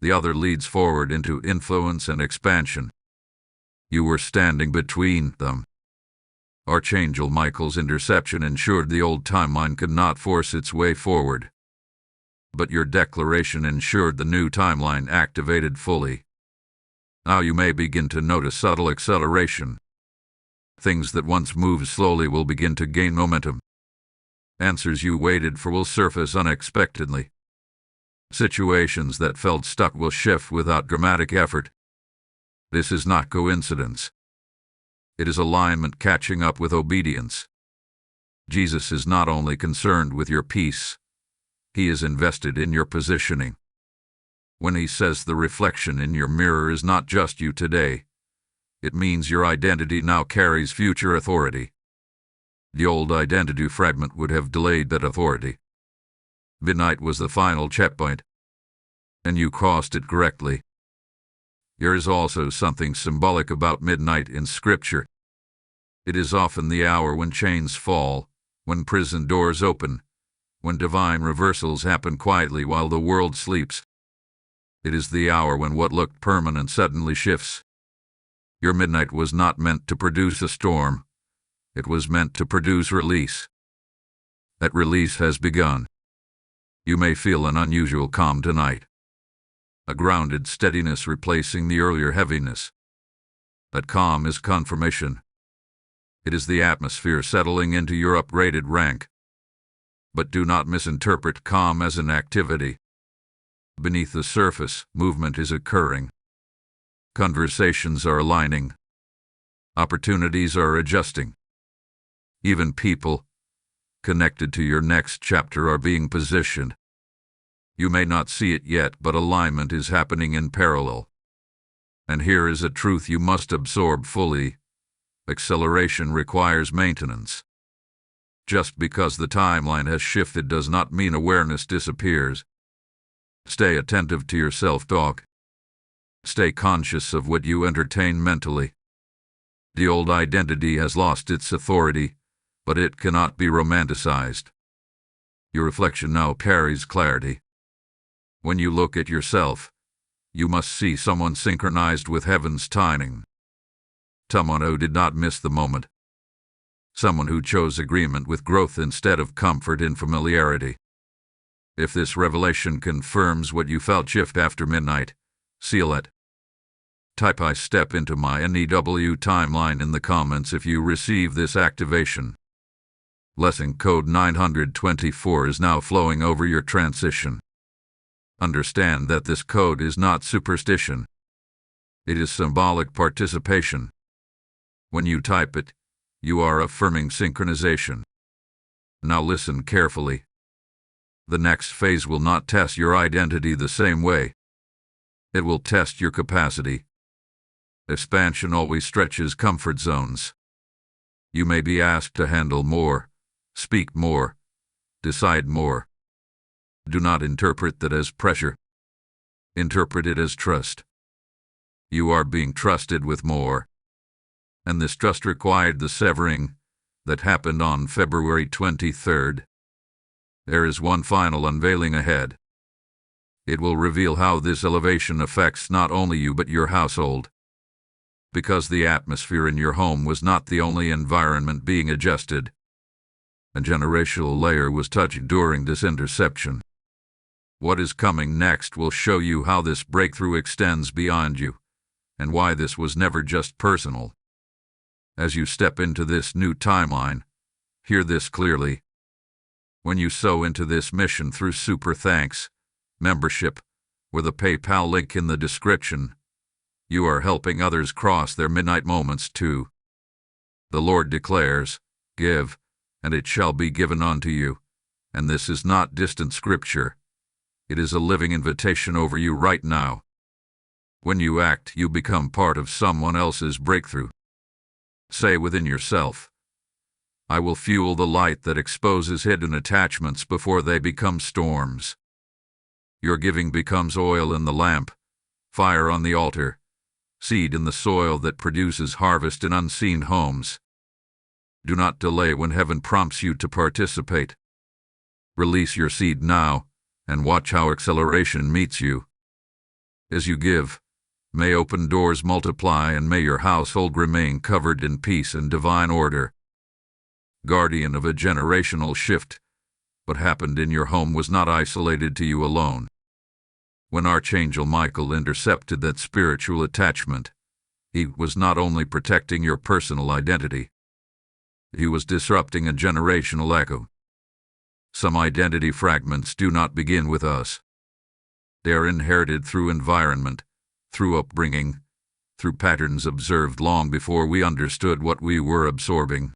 The other leads forward into influence and expansion. You were standing between them. Archangel Michael's interception ensured the old timeline could not force its way forward. But your declaration ensured the new timeline activated fully. Now you may begin to notice subtle acceleration. Things that once moved slowly will begin to gain momentum. Answers you waited for will surface unexpectedly. Situations that felt stuck will shift without dramatic effort. This is not coincidence. It is alignment catching up with obedience. Jesus is not only concerned with your peace, he is invested in your positioning. When he says the reflection in your mirror is not just you today, it means your identity now carries future authority. The old identity fragment would have delayed that authority. Midnight was the final checkpoint, and you crossed it correctly. There is also something symbolic about midnight in Scripture. It is often the hour when chains fall, when prison doors open, when divine reversals happen quietly while the world sleeps. It is the hour when what looked permanent suddenly shifts. Your midnight was not meant to produce a storm. It was meant to produce release. That release has begun. You may feel an unusual calm tonight. A grounded steadiness replacing the earlier heaviness. That calm is confirmation. It is the atmosphere settling into your uprated rank. But do not misinterpret calm as inactivity. Beneath the surface, movement is occurring. Conversations are aligning. Opportunities are adjusting. Even people connected to your next chapter are being positioned. You may not see it yet, but alignment is happening in parallel. And here is a truth you must absorb fully. Acceleration requires maintenance. Just because the timeline has shifted does not mean awareness disappears. Stay attentive to your self-talk. Stay conscious of what you entertain mentally. The old identity has lost its authority, but it cannot be romanticized. Your reflection now carries clarity. When you look at yourself, you must see someone synchronized with heaven's timing. Someone who did not miss the moment. Someone who chose agreement with growth instead of comfort in familiarity. If this revelation confirms what you felt shift after midnight, seal it. Type "I step into my NEW timeline" in the comments if you receive this activation. Blessing code 924 is now flowing over your transition. Understand that this code is not superstition. It is symbolic participation. When you type it, you are affirming synchronization. Now listen carefully. The next phase will not test your identity the same way. It will test your capacity. Expansion always stretches comfort zones. You may be asked to handle more, speak more, decide more. Do not interpret that as pressure. Interpret it as trust. You are being trusted with more. And this trust required the severing that happened on February 23rd. There is one final unveiling ahead. It will reveal how this elevation affects not only you but your household. Because the atmosphere in your home was not the only environment being adjusted. A generational layer was touched during this interception. What is coming next will show you how this breakthrough extends beyond you, and why this was never just personal. As you step into this new timeline, hear this clearly. When you sow into this mission through Super Thanks membership, or the PayPal link in the description, you are helping others cross their midnight moments too. The Lord declares, "Give, and it shall be given unto you." And this is not distant scripture. It is a living invitation over you right now. When you act, you become part of someone else's breakthrough. Say within yourself, "I will fuel the light that exposes hidden attachments before they become storms." Your giving becomes oil in the lamp, fire on the altar, seed in the soil that produces harvest in unseen homes. Do not delay when heaven prompts you to participate. Release your seed now, and watch how acceleration meets you. As you give, may open doors multiply, and may your household remain covered in peace and divine order. Guardian of a generational shift, what happened in your home was not isolated to you alone. When Archangel Michael intercepted that spiritual attachment, he was not only protecting your personal identity, he was disrupting a generational echo. Some identity fragments do not begin with us. They are inherited through environment, through upbringing, through patterns observed long before we understood what we were absorbing.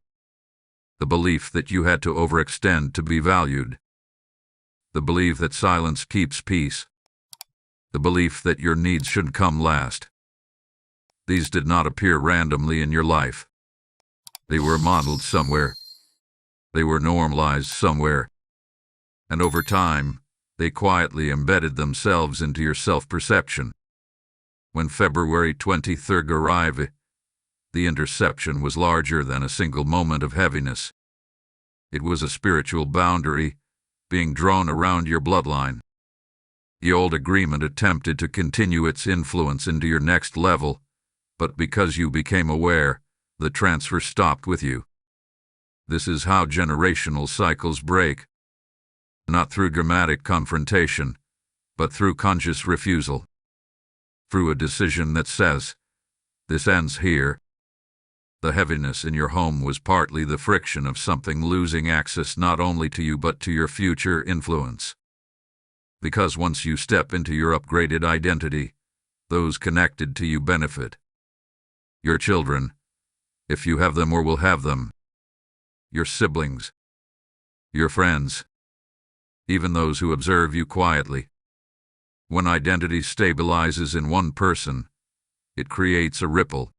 The belief that you had to overextend to be valued. The belief that silence keeps peace. The belief that your needs should come last. These did not appear randomly in your life. They were modeled somewhere. They were normalized somewhere. And over time, they quietly embedded themselves into your self-perception. When February 23rd arrived, the interception was larger than a single moment of heaviness. It was a spiritual boundary being drawn around your bloodline. The old agreement attempted to continue its influence into your next level, but because you became aware, the transfer stopped with you. This is how generational cycles break. Not through dramatic confrontation, but through conscious refusal. Through a decision that says, "This ends here." The heaviness in your home was partly the friction of something losing access not only to you but to your future influence. Because once you step into your upgraded identity, those connected to you benefit. Your children, if you have them or will have them. Your siblings. Your friends. Even those who observe you quietly. When identity stabilizes in one person, it creates a ripple.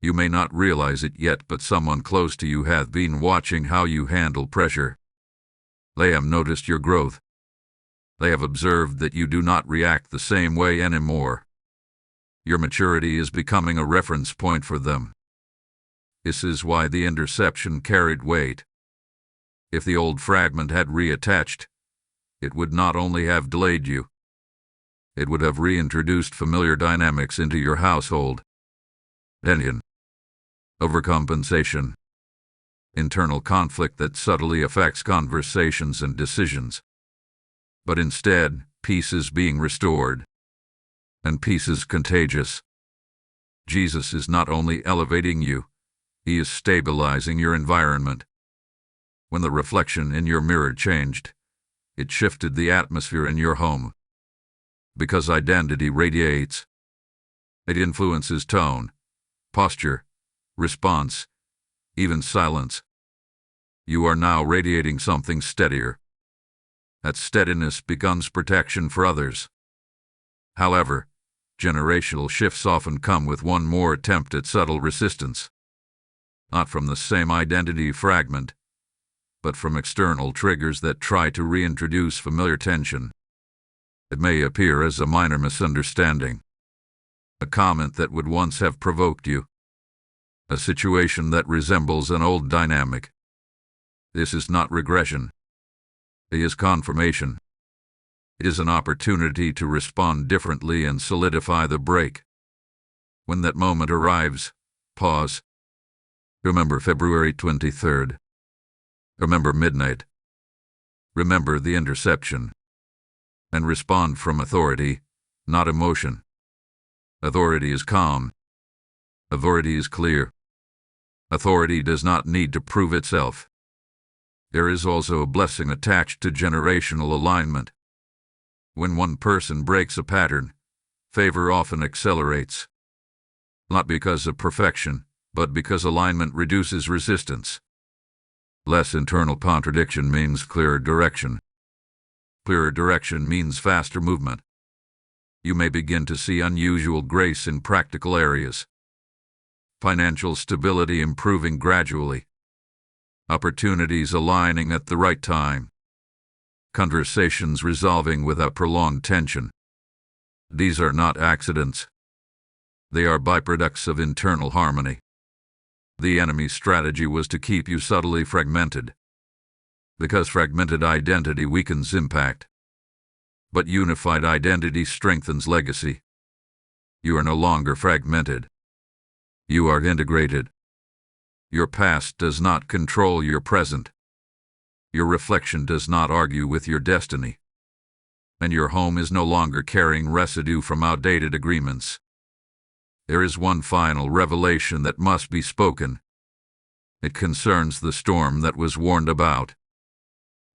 You may not realize it yet, but someone close to you has been watching how you handle pressure. They have noticed your growth. They have observed that you do not react the same way anymore. Your maturity is becoming a reference point for them. This is why the interception carried weight. If the old fragment had reattached, it would not only have delayed you, it would have reintroduced familiar dynamics into your household. Tension. Overcompensation. Internal conflict that subtly affects conversations and decisions. But instead, peace is being restored. And peace is contagious. Jesus is not only elevating you, he is stabilizing your environment. When the reflection in your mirror changed, it shifted the atmosphere in your home. Because identity radiates. It influences tone, posture, response, even silence. You are now radiating something steadier. That steadiness becomes protection for others. However, generational shifts often come with one more attempt at subtle resistance. Not from the same identity fragment, but from external triggers that try to reintroduce familiar tension. It may appear as a minor misunderstanding. A comment that would once have provoked you. A situation that resembles an old dynamic. This is not regression. It is confirmation. It is an opportunity to respond differently and solidify the break. When that moment arrives, pause. Remember February 23rd. Remember midnight. Remember the interception. And respond from authority, not emotion. Authority is calm. Authority is clear. Authority does not need to prove itself. There is also a blessing attached to generational alignment. When one person breaks a pattern, favor often accelerates. Not because of perfection, but because alignment reduces resistance. Less internal contradiction means clearer direction. Clearer direction means faster movement. You may begin to see unusual grace in practical areas. Financial stability improving gradually. Opportunities aligning at the right time. Conversations resolving without prolonged tension. These are not accidents. They are byproducts of internal harmony. The enemy's strategy was to keep you subtly fragmented. Because fragmented identity weakens impact. But unified identity strengthens legacy. You are no longer fragmented. You are integrated. Your past does not control your present. Your reflection does not argue with your destiny. And your home is no longer carrying residue from outdated agreements. There is one final revelation that must be spoken. It concerns the storm that was warned about.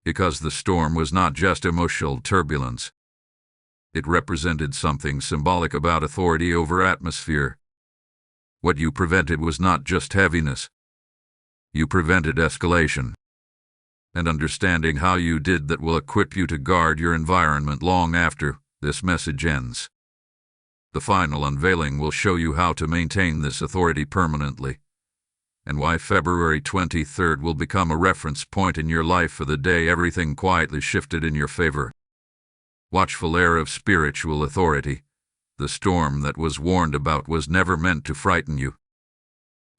Because the storm was not just emotional turbulence. It represented something symbolic about authority over atmosphere. What you prevented was not just heaviness. You prevented escalation. And understanding how you did that will equip you to guard your environment long after this message ends. The final unveiling will show you how to maintain this authority permanently, and why February 23rd will become a reference point in your life for the day everything quietly shifted in your favor. Watchful air of spiritual authority. The storm that was warned about was never meant to frighten you.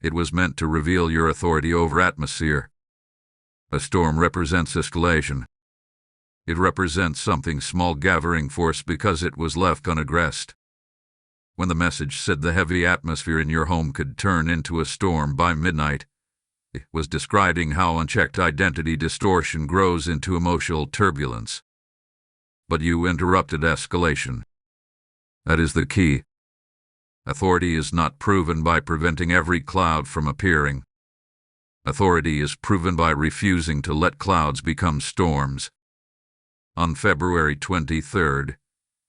It was meant to reveal your authority over atmosphere. A storm represents escalation. It represents something small gathering force because it was left unaggressed. When the message said the heavy atmosphere in your home could turn into a storm by midnight, it was describing how unchecked identity distortion grows into emotional turbulence. But you interrupted escalation. That is the key. Authority is not proven by preventing every cloud from appearing. Authority is proven by refusing to let clouds become storms. On February 23rd,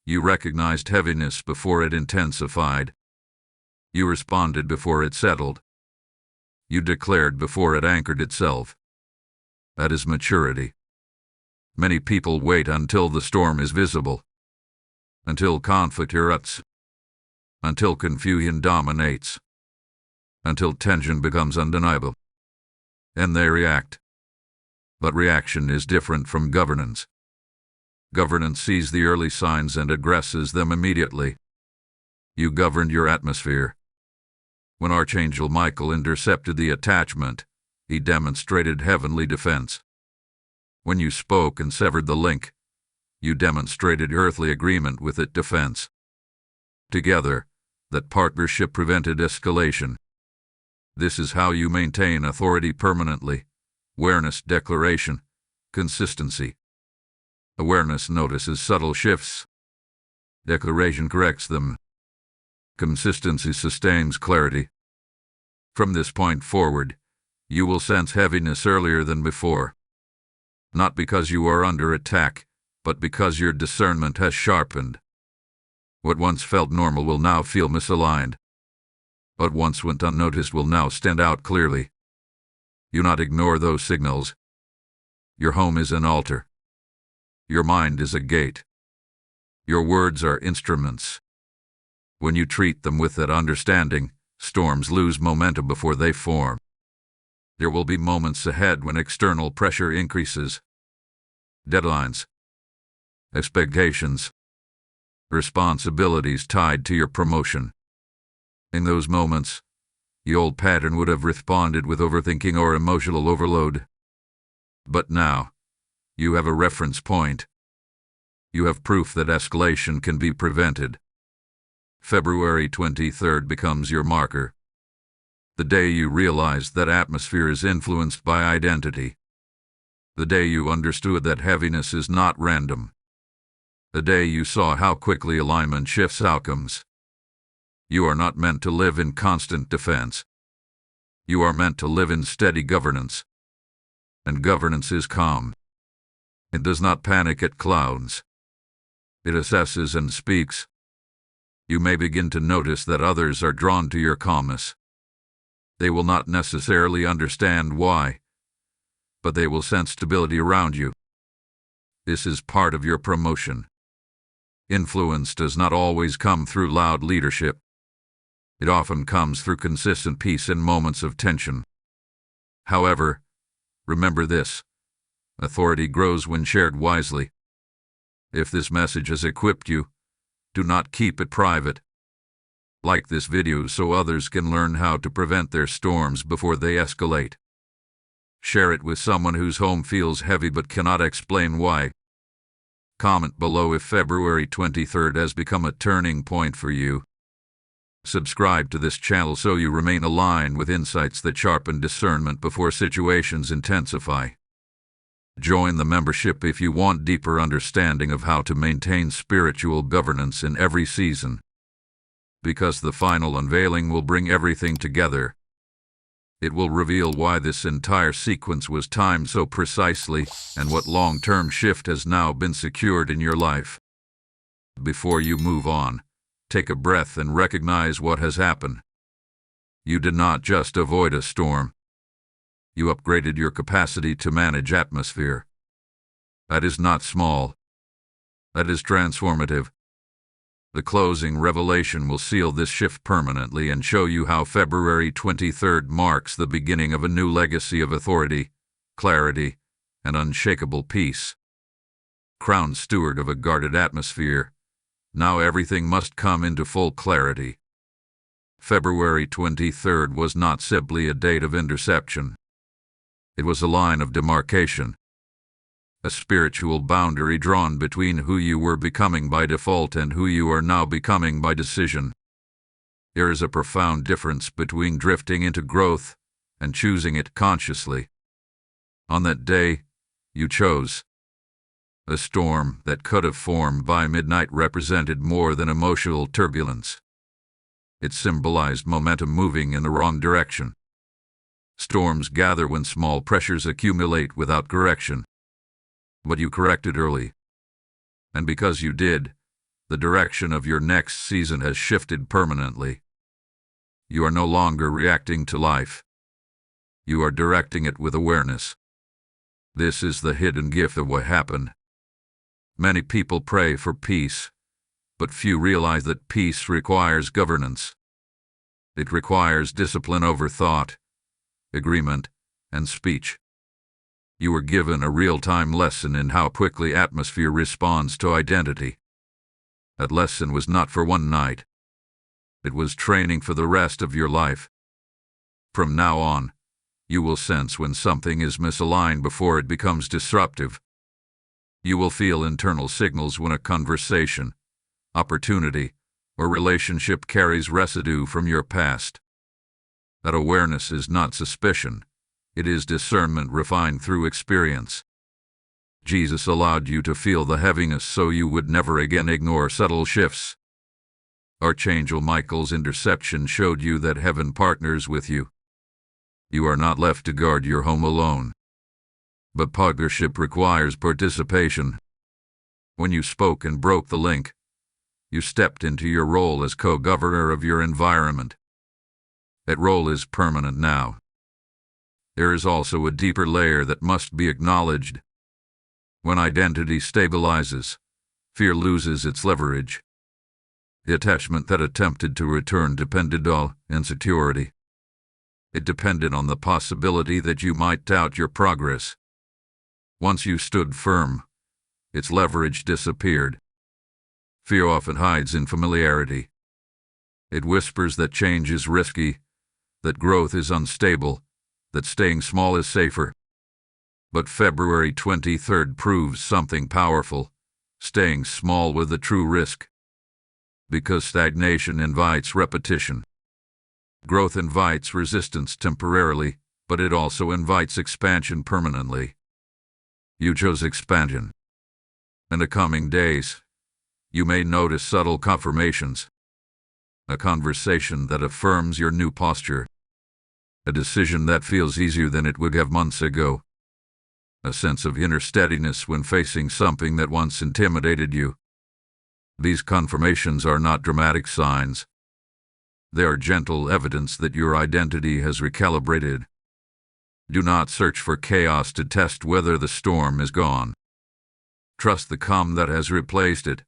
you recognized heaviness before it intensified. You responded before it settled. You declared before it anchored itself. That is maturity. Many people wait until the storm is visible, until conflict erupts, until confusion dominates, until tension becomes undeniable. And they react. But reaction is different from governance. Governance sees the early signs and addresses them immediately. You governed your atmosphere. When Archangel Michael intercepted the attachment, he demonstrated heavenly defense. When you spoke and severed the link, you demonstrated earthly agreement with it defense. Together, that partnership prevented escalation. This is how you maintain authority permanently. Awareness, declaration, consistency. Awareness notices subtle shifts. Declaration corrects them. Consistency sustains clarity. From this point forward, you will sense heaviness earlier than before. Not because you are under attack, but because your discernment has sharpened. What once felt normal will now feel misaligned. What once went unnoticed will now stand out clearly. Do not ignore those signals. Your home is an altar. Your mind is a gate. Your words are instruments. When you treat them with that understanding, storms lose momentum before they form. There will be moments ahead when external pressure increases. Deadlines, expectations, responsibilities tied to your promotion. In those moments, the old pattern would have responded with overthinking or emotional overload. But now, you have a reference point. You have proof that escalation can be prevented. February 23rd becomes your marker. The day you realized that atmosphere is influenced by identity. The day you understood that heaviness is not random. The day you saw how quickly alignment shifts outcomes. You are not meant to live in constant defense. You are meant to live in steady governance. And governance is calm. It does not panic at clouds. It assesses and speaks. You may begin to notice that others are drawn to your calmness. They will not necessarily understand why, but they will sense stability around you. This is part of your promotion. Influence does not always come through loud leadership. It often comes through consistent peace in moments of tension. However, remember this. Authority grows when shared wisely. If this message has equipped you, do not keep it private. Like this video so others can learn how to prevent their storms before they escalate. Share it with someone whose home feels heavy but cannot explain why. Comment below if February 23rd has become a turning point for you. Subscribe to this channel so you remain aligned with insights that sharpen discernment before situations intensify. Join the membership if you want deeper understanding of how to maintain spiritual governance in every season. Because the final unveiling will bring everything together. It will reveal why this entire sequence was timed so precisely and what long-term shift has now been secured in your life. Before you move on, take a breath and recognize what has happened. You did not just avoid a storm. You upgraded your capacity to manage atmosphere. That is not small. That is transformative. The closing revelation will seal this shift permanently and show you how February 23rd marks the beginning of a new legacy of authority, clarity, and unshakable peace. Crowned steward of a guarded atmosphere, now everything must come into full clarity. February 23rd was not simply a date of interception. It was a line of demarcation, a spiritual boundary drawn between who you were becoming by default and who you are now becoming by decision. There is a profound difference between drifting into growth and choosing it consciously. On that day, you chose. The storm that could have formed by midnight represented more than emotional turbulence. It symbolized momentum moving in the wrong direction. Storms gather when small pressures accumulate without correction. But you corrected early. And because you did, the direction of your next season has shifted permanently. You are no longer reacting to life. You are directing it with awareness. This is the hidden gift of what happened. Many people pray for peace, but few realize that peace requires governance. It requires discipline over thought, agreement, and speech. You were given a real-time lesson in how quickly atmosphere responds to identity. That lesson was not for one night. It was training for the rest of your life. From now on, you will sense when something is misaligned before it becomes disruptive. You will feel internal signals when a conversation, opportunity, or relationship carries residue from your past. That awareness is not suspicion. It is discernment refined through experience. Jesus allowed you to feel the heaviness so you would never again ignore subtle shifts. Archangel Michael's interception showed you that heaven partners with you. You are not left to guard your home alone. But partnership requires participation. When you spoke and broke the link, you stepped into your role as co-governor of your environment. That role is permanent now. There is also a deeper layer that must be acknowledged. When identity stabilizes, fear loses its leverage. The attachment that attempted to return depended on insecurity. It depended on the possibility that you might doubt your progress. Once you stood firm, its leverage disappeared. Fear often hides in familiarity. It whispers that change is risky, that growth is unstable, that staying small is safer. But February 23rd proves something powerful, staying small with the true risk. Because stagnation invites repetition. Growth invites resistance temporarily, but it also invites expansion permanently. You chose expansion. In the coming days, you may notice subtle confirmations. A conversation that affirms your new posture. A decision that feels easier than it would have months ago. A sense of inner steadiness when facing something that once intimidated you. These confirmations are not dramatic signs. They are gentle evidence that your identity has recalibrated. Do not search for chaos to test whether the storm is gone. Trust the calm that has replaced it.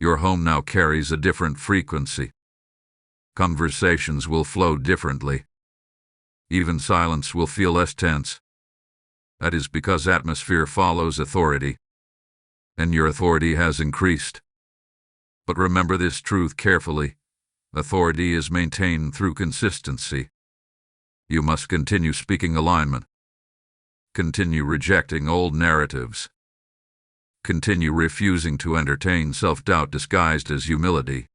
Your home now carries a different frequency. Conversations will flow differently. Even silence will feel less tense. That is because atmosphere follows authority, and your authority has increased. But remember this truth carefully. Authority is maintained through consistency. You must continue speaking alignment. Continue rejecting old narratives. Continue refusing to entertain self-doubt disguised as humility.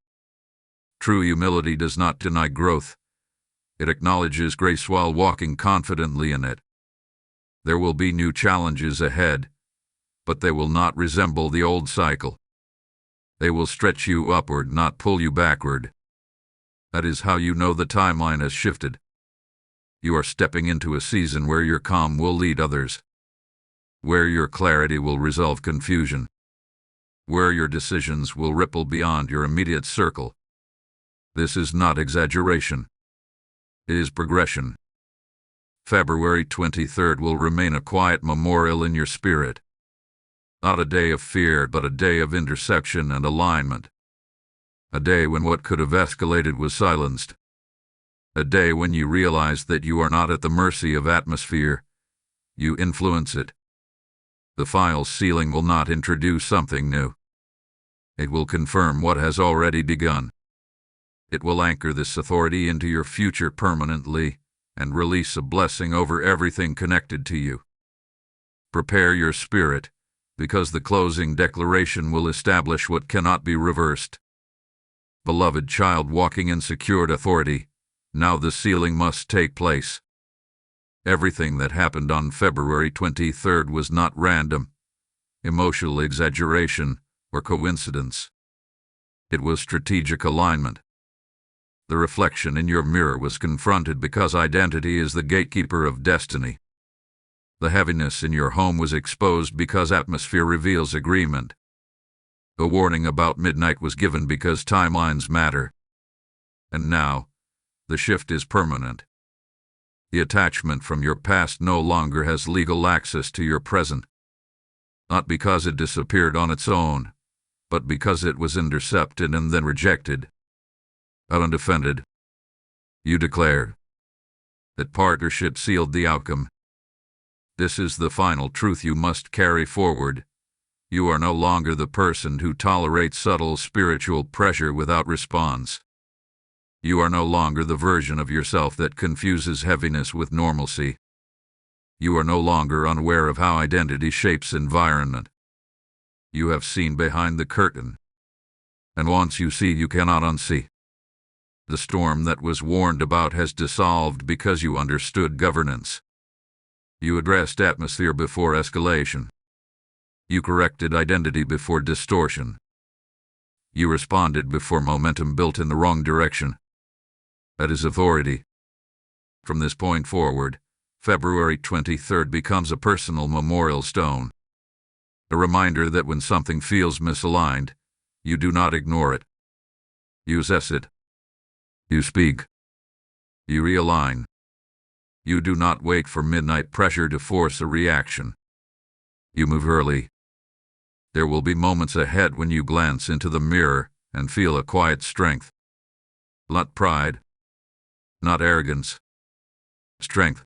True humility does not deny growth. It acknowledges grace while walking confidently in it. There will be new challenges ahead, but they will not resemble the old cycle. They will stretch you upward, not pull you backward. That is how you know the timeline has shifted. You are stepping into a season where your calm will lead others, where your clarity will resolve confusion, where your decisions will ripple beyond your immediate circle. This is not exaggeration. It is progression. February 23rd will remain a quiet memorial in your spirit. Not a day of fear, but a day of interception and alignment. A day when what could have escalated was silenced. A day when you realize that you are not at the mercy of atmosphere. You influence it. The file sealing will not introduce something new. It will confirm what has already begun. It will anchor this authority into your future permanently and release a blessing over everything connected to you. Prepare your spirit, because the closing declaration will establish what cannot be reversed. Beloved child walking in secured authority, now the sealing must take place. Everything that happened on February 23rd was not random, emotional exaggeration, or coincidence. It was strategic alignment. The reflection in your mirror was confronted because identity is the gatekeeper of destiny. The heaviness in your home was exposed because atmosphere reveals agreement. The warning about midnight was given because timelines matter. And now, the shift is permanent. The attachment from your past no longer has legal access to your present. Not because it disappeared on its own, but because it was intercepted and then rejected. Undefended. You declare that partnership sealed the outcome. This is the final truth you must carry forward. You are no longer the person who tolerates subtle spiritual pressure without response. You are no longer the version of yourself that confuses heaviness with normalcy. You are no longer unaware of how identity shapes environment. You have seen behind the curtain. And once you see, you cannot unsee. The storm that was warned about has dissolved because you understood governance. You addressed atmosphere before escalation. You corrected identity before distortion. You responded before momentum built in the wrong direction. That is authority. From this point forward, February 23rd becomes a personal memorial stone. A reminder that when something feels misaligned, you do not ignore it. You assess it. You speak. You realign. You do not wait for midnight pressure to force a reaction. You move early. There will be moments ahead when you glance into the mirror and feel a quiet strength. Not pride. Not arrogance. Strength.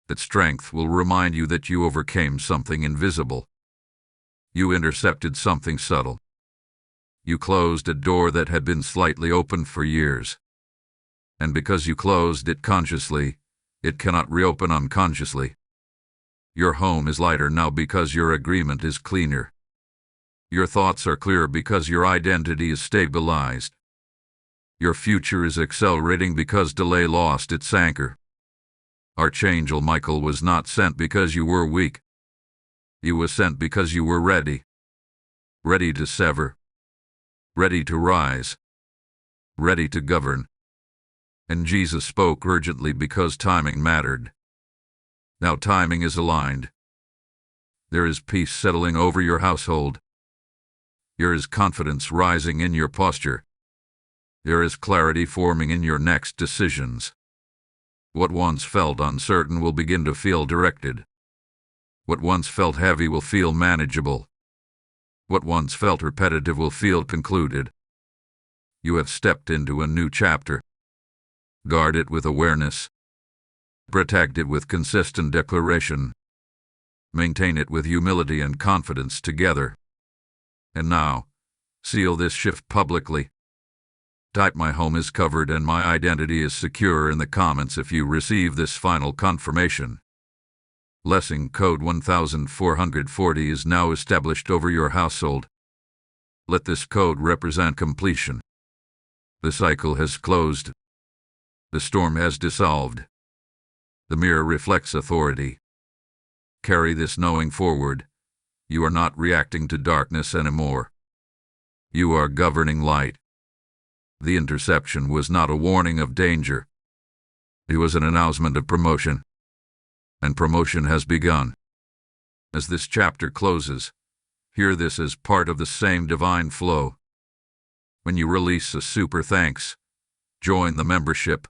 That strength will remind you that you overcame something invisible. You intercepted something subtle. You closed a door that had been slightly open for years. And because you closed it consciously, it cannot reopen unconsciously. Your home is lighter now because your agreement is cleaner. Your thoughts are clearer because your identity is stabilized. Your future is accelerating because delay lost its anchor. Archangel Michael was not sent because you were weak. He was sent because you were ready. Ready to sever. Ready to rise. Ready to govern. And Jesus spoke urgently because timing mattered. Now timing is aligned. There is peace settling over your household. There is confidence rising in your posture. There is clarity forming in your next decisions. What once felt uncertain will begin to feel directed. What once felt heavy will feel manageable. What once felt repetitive will feel concluded. You have stepped into a new chapter. Guard it with awareness. Protect it with consistent declaration. Maintain it with humility and confidence together. And now, seal this shift publicly. Type "My home is covered and my identity is secure" in the comments if you receive this final confirmation. Blessing code 1440 is now established over your household. Let this code represent completion. The cycle has closed. The storm has dissolved. The mirror reflects authority. Carry this knowing forward. You are not reacting to darkness anymore. You are governing light. The interception was not a warning of danger. It was an announcement of promotion. And promotion has begun. As this chapter closes, Hear this as part of the same divine flow. When you release a super thanks, join the membership,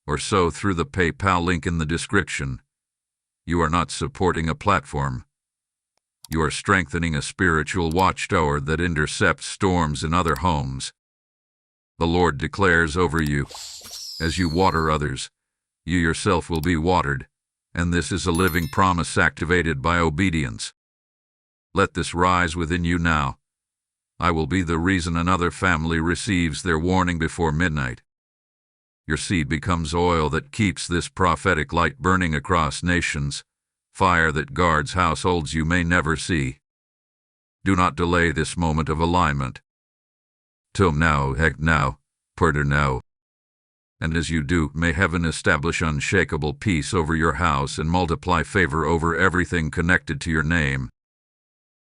or sow through the PayPal link in the description. You are not supporting a platform. You are strengthening a spiritual watchtower that intercepts storms in other homes. The Lord declares over you, as you water others, you yourself will be watered, and this is a living promise activated by obedience. Let this rise within you now. I will be the reason another family receives their warning before midnight. Your seed becomes oil that keeps this prophetic light burning across nations, fire that guards households you may never see. Do not delay this moment of alignment. Tum now, hek now, purder now. And as you do, may heaven establish unshakable peace over your house and multiply favor over everything connected to your name.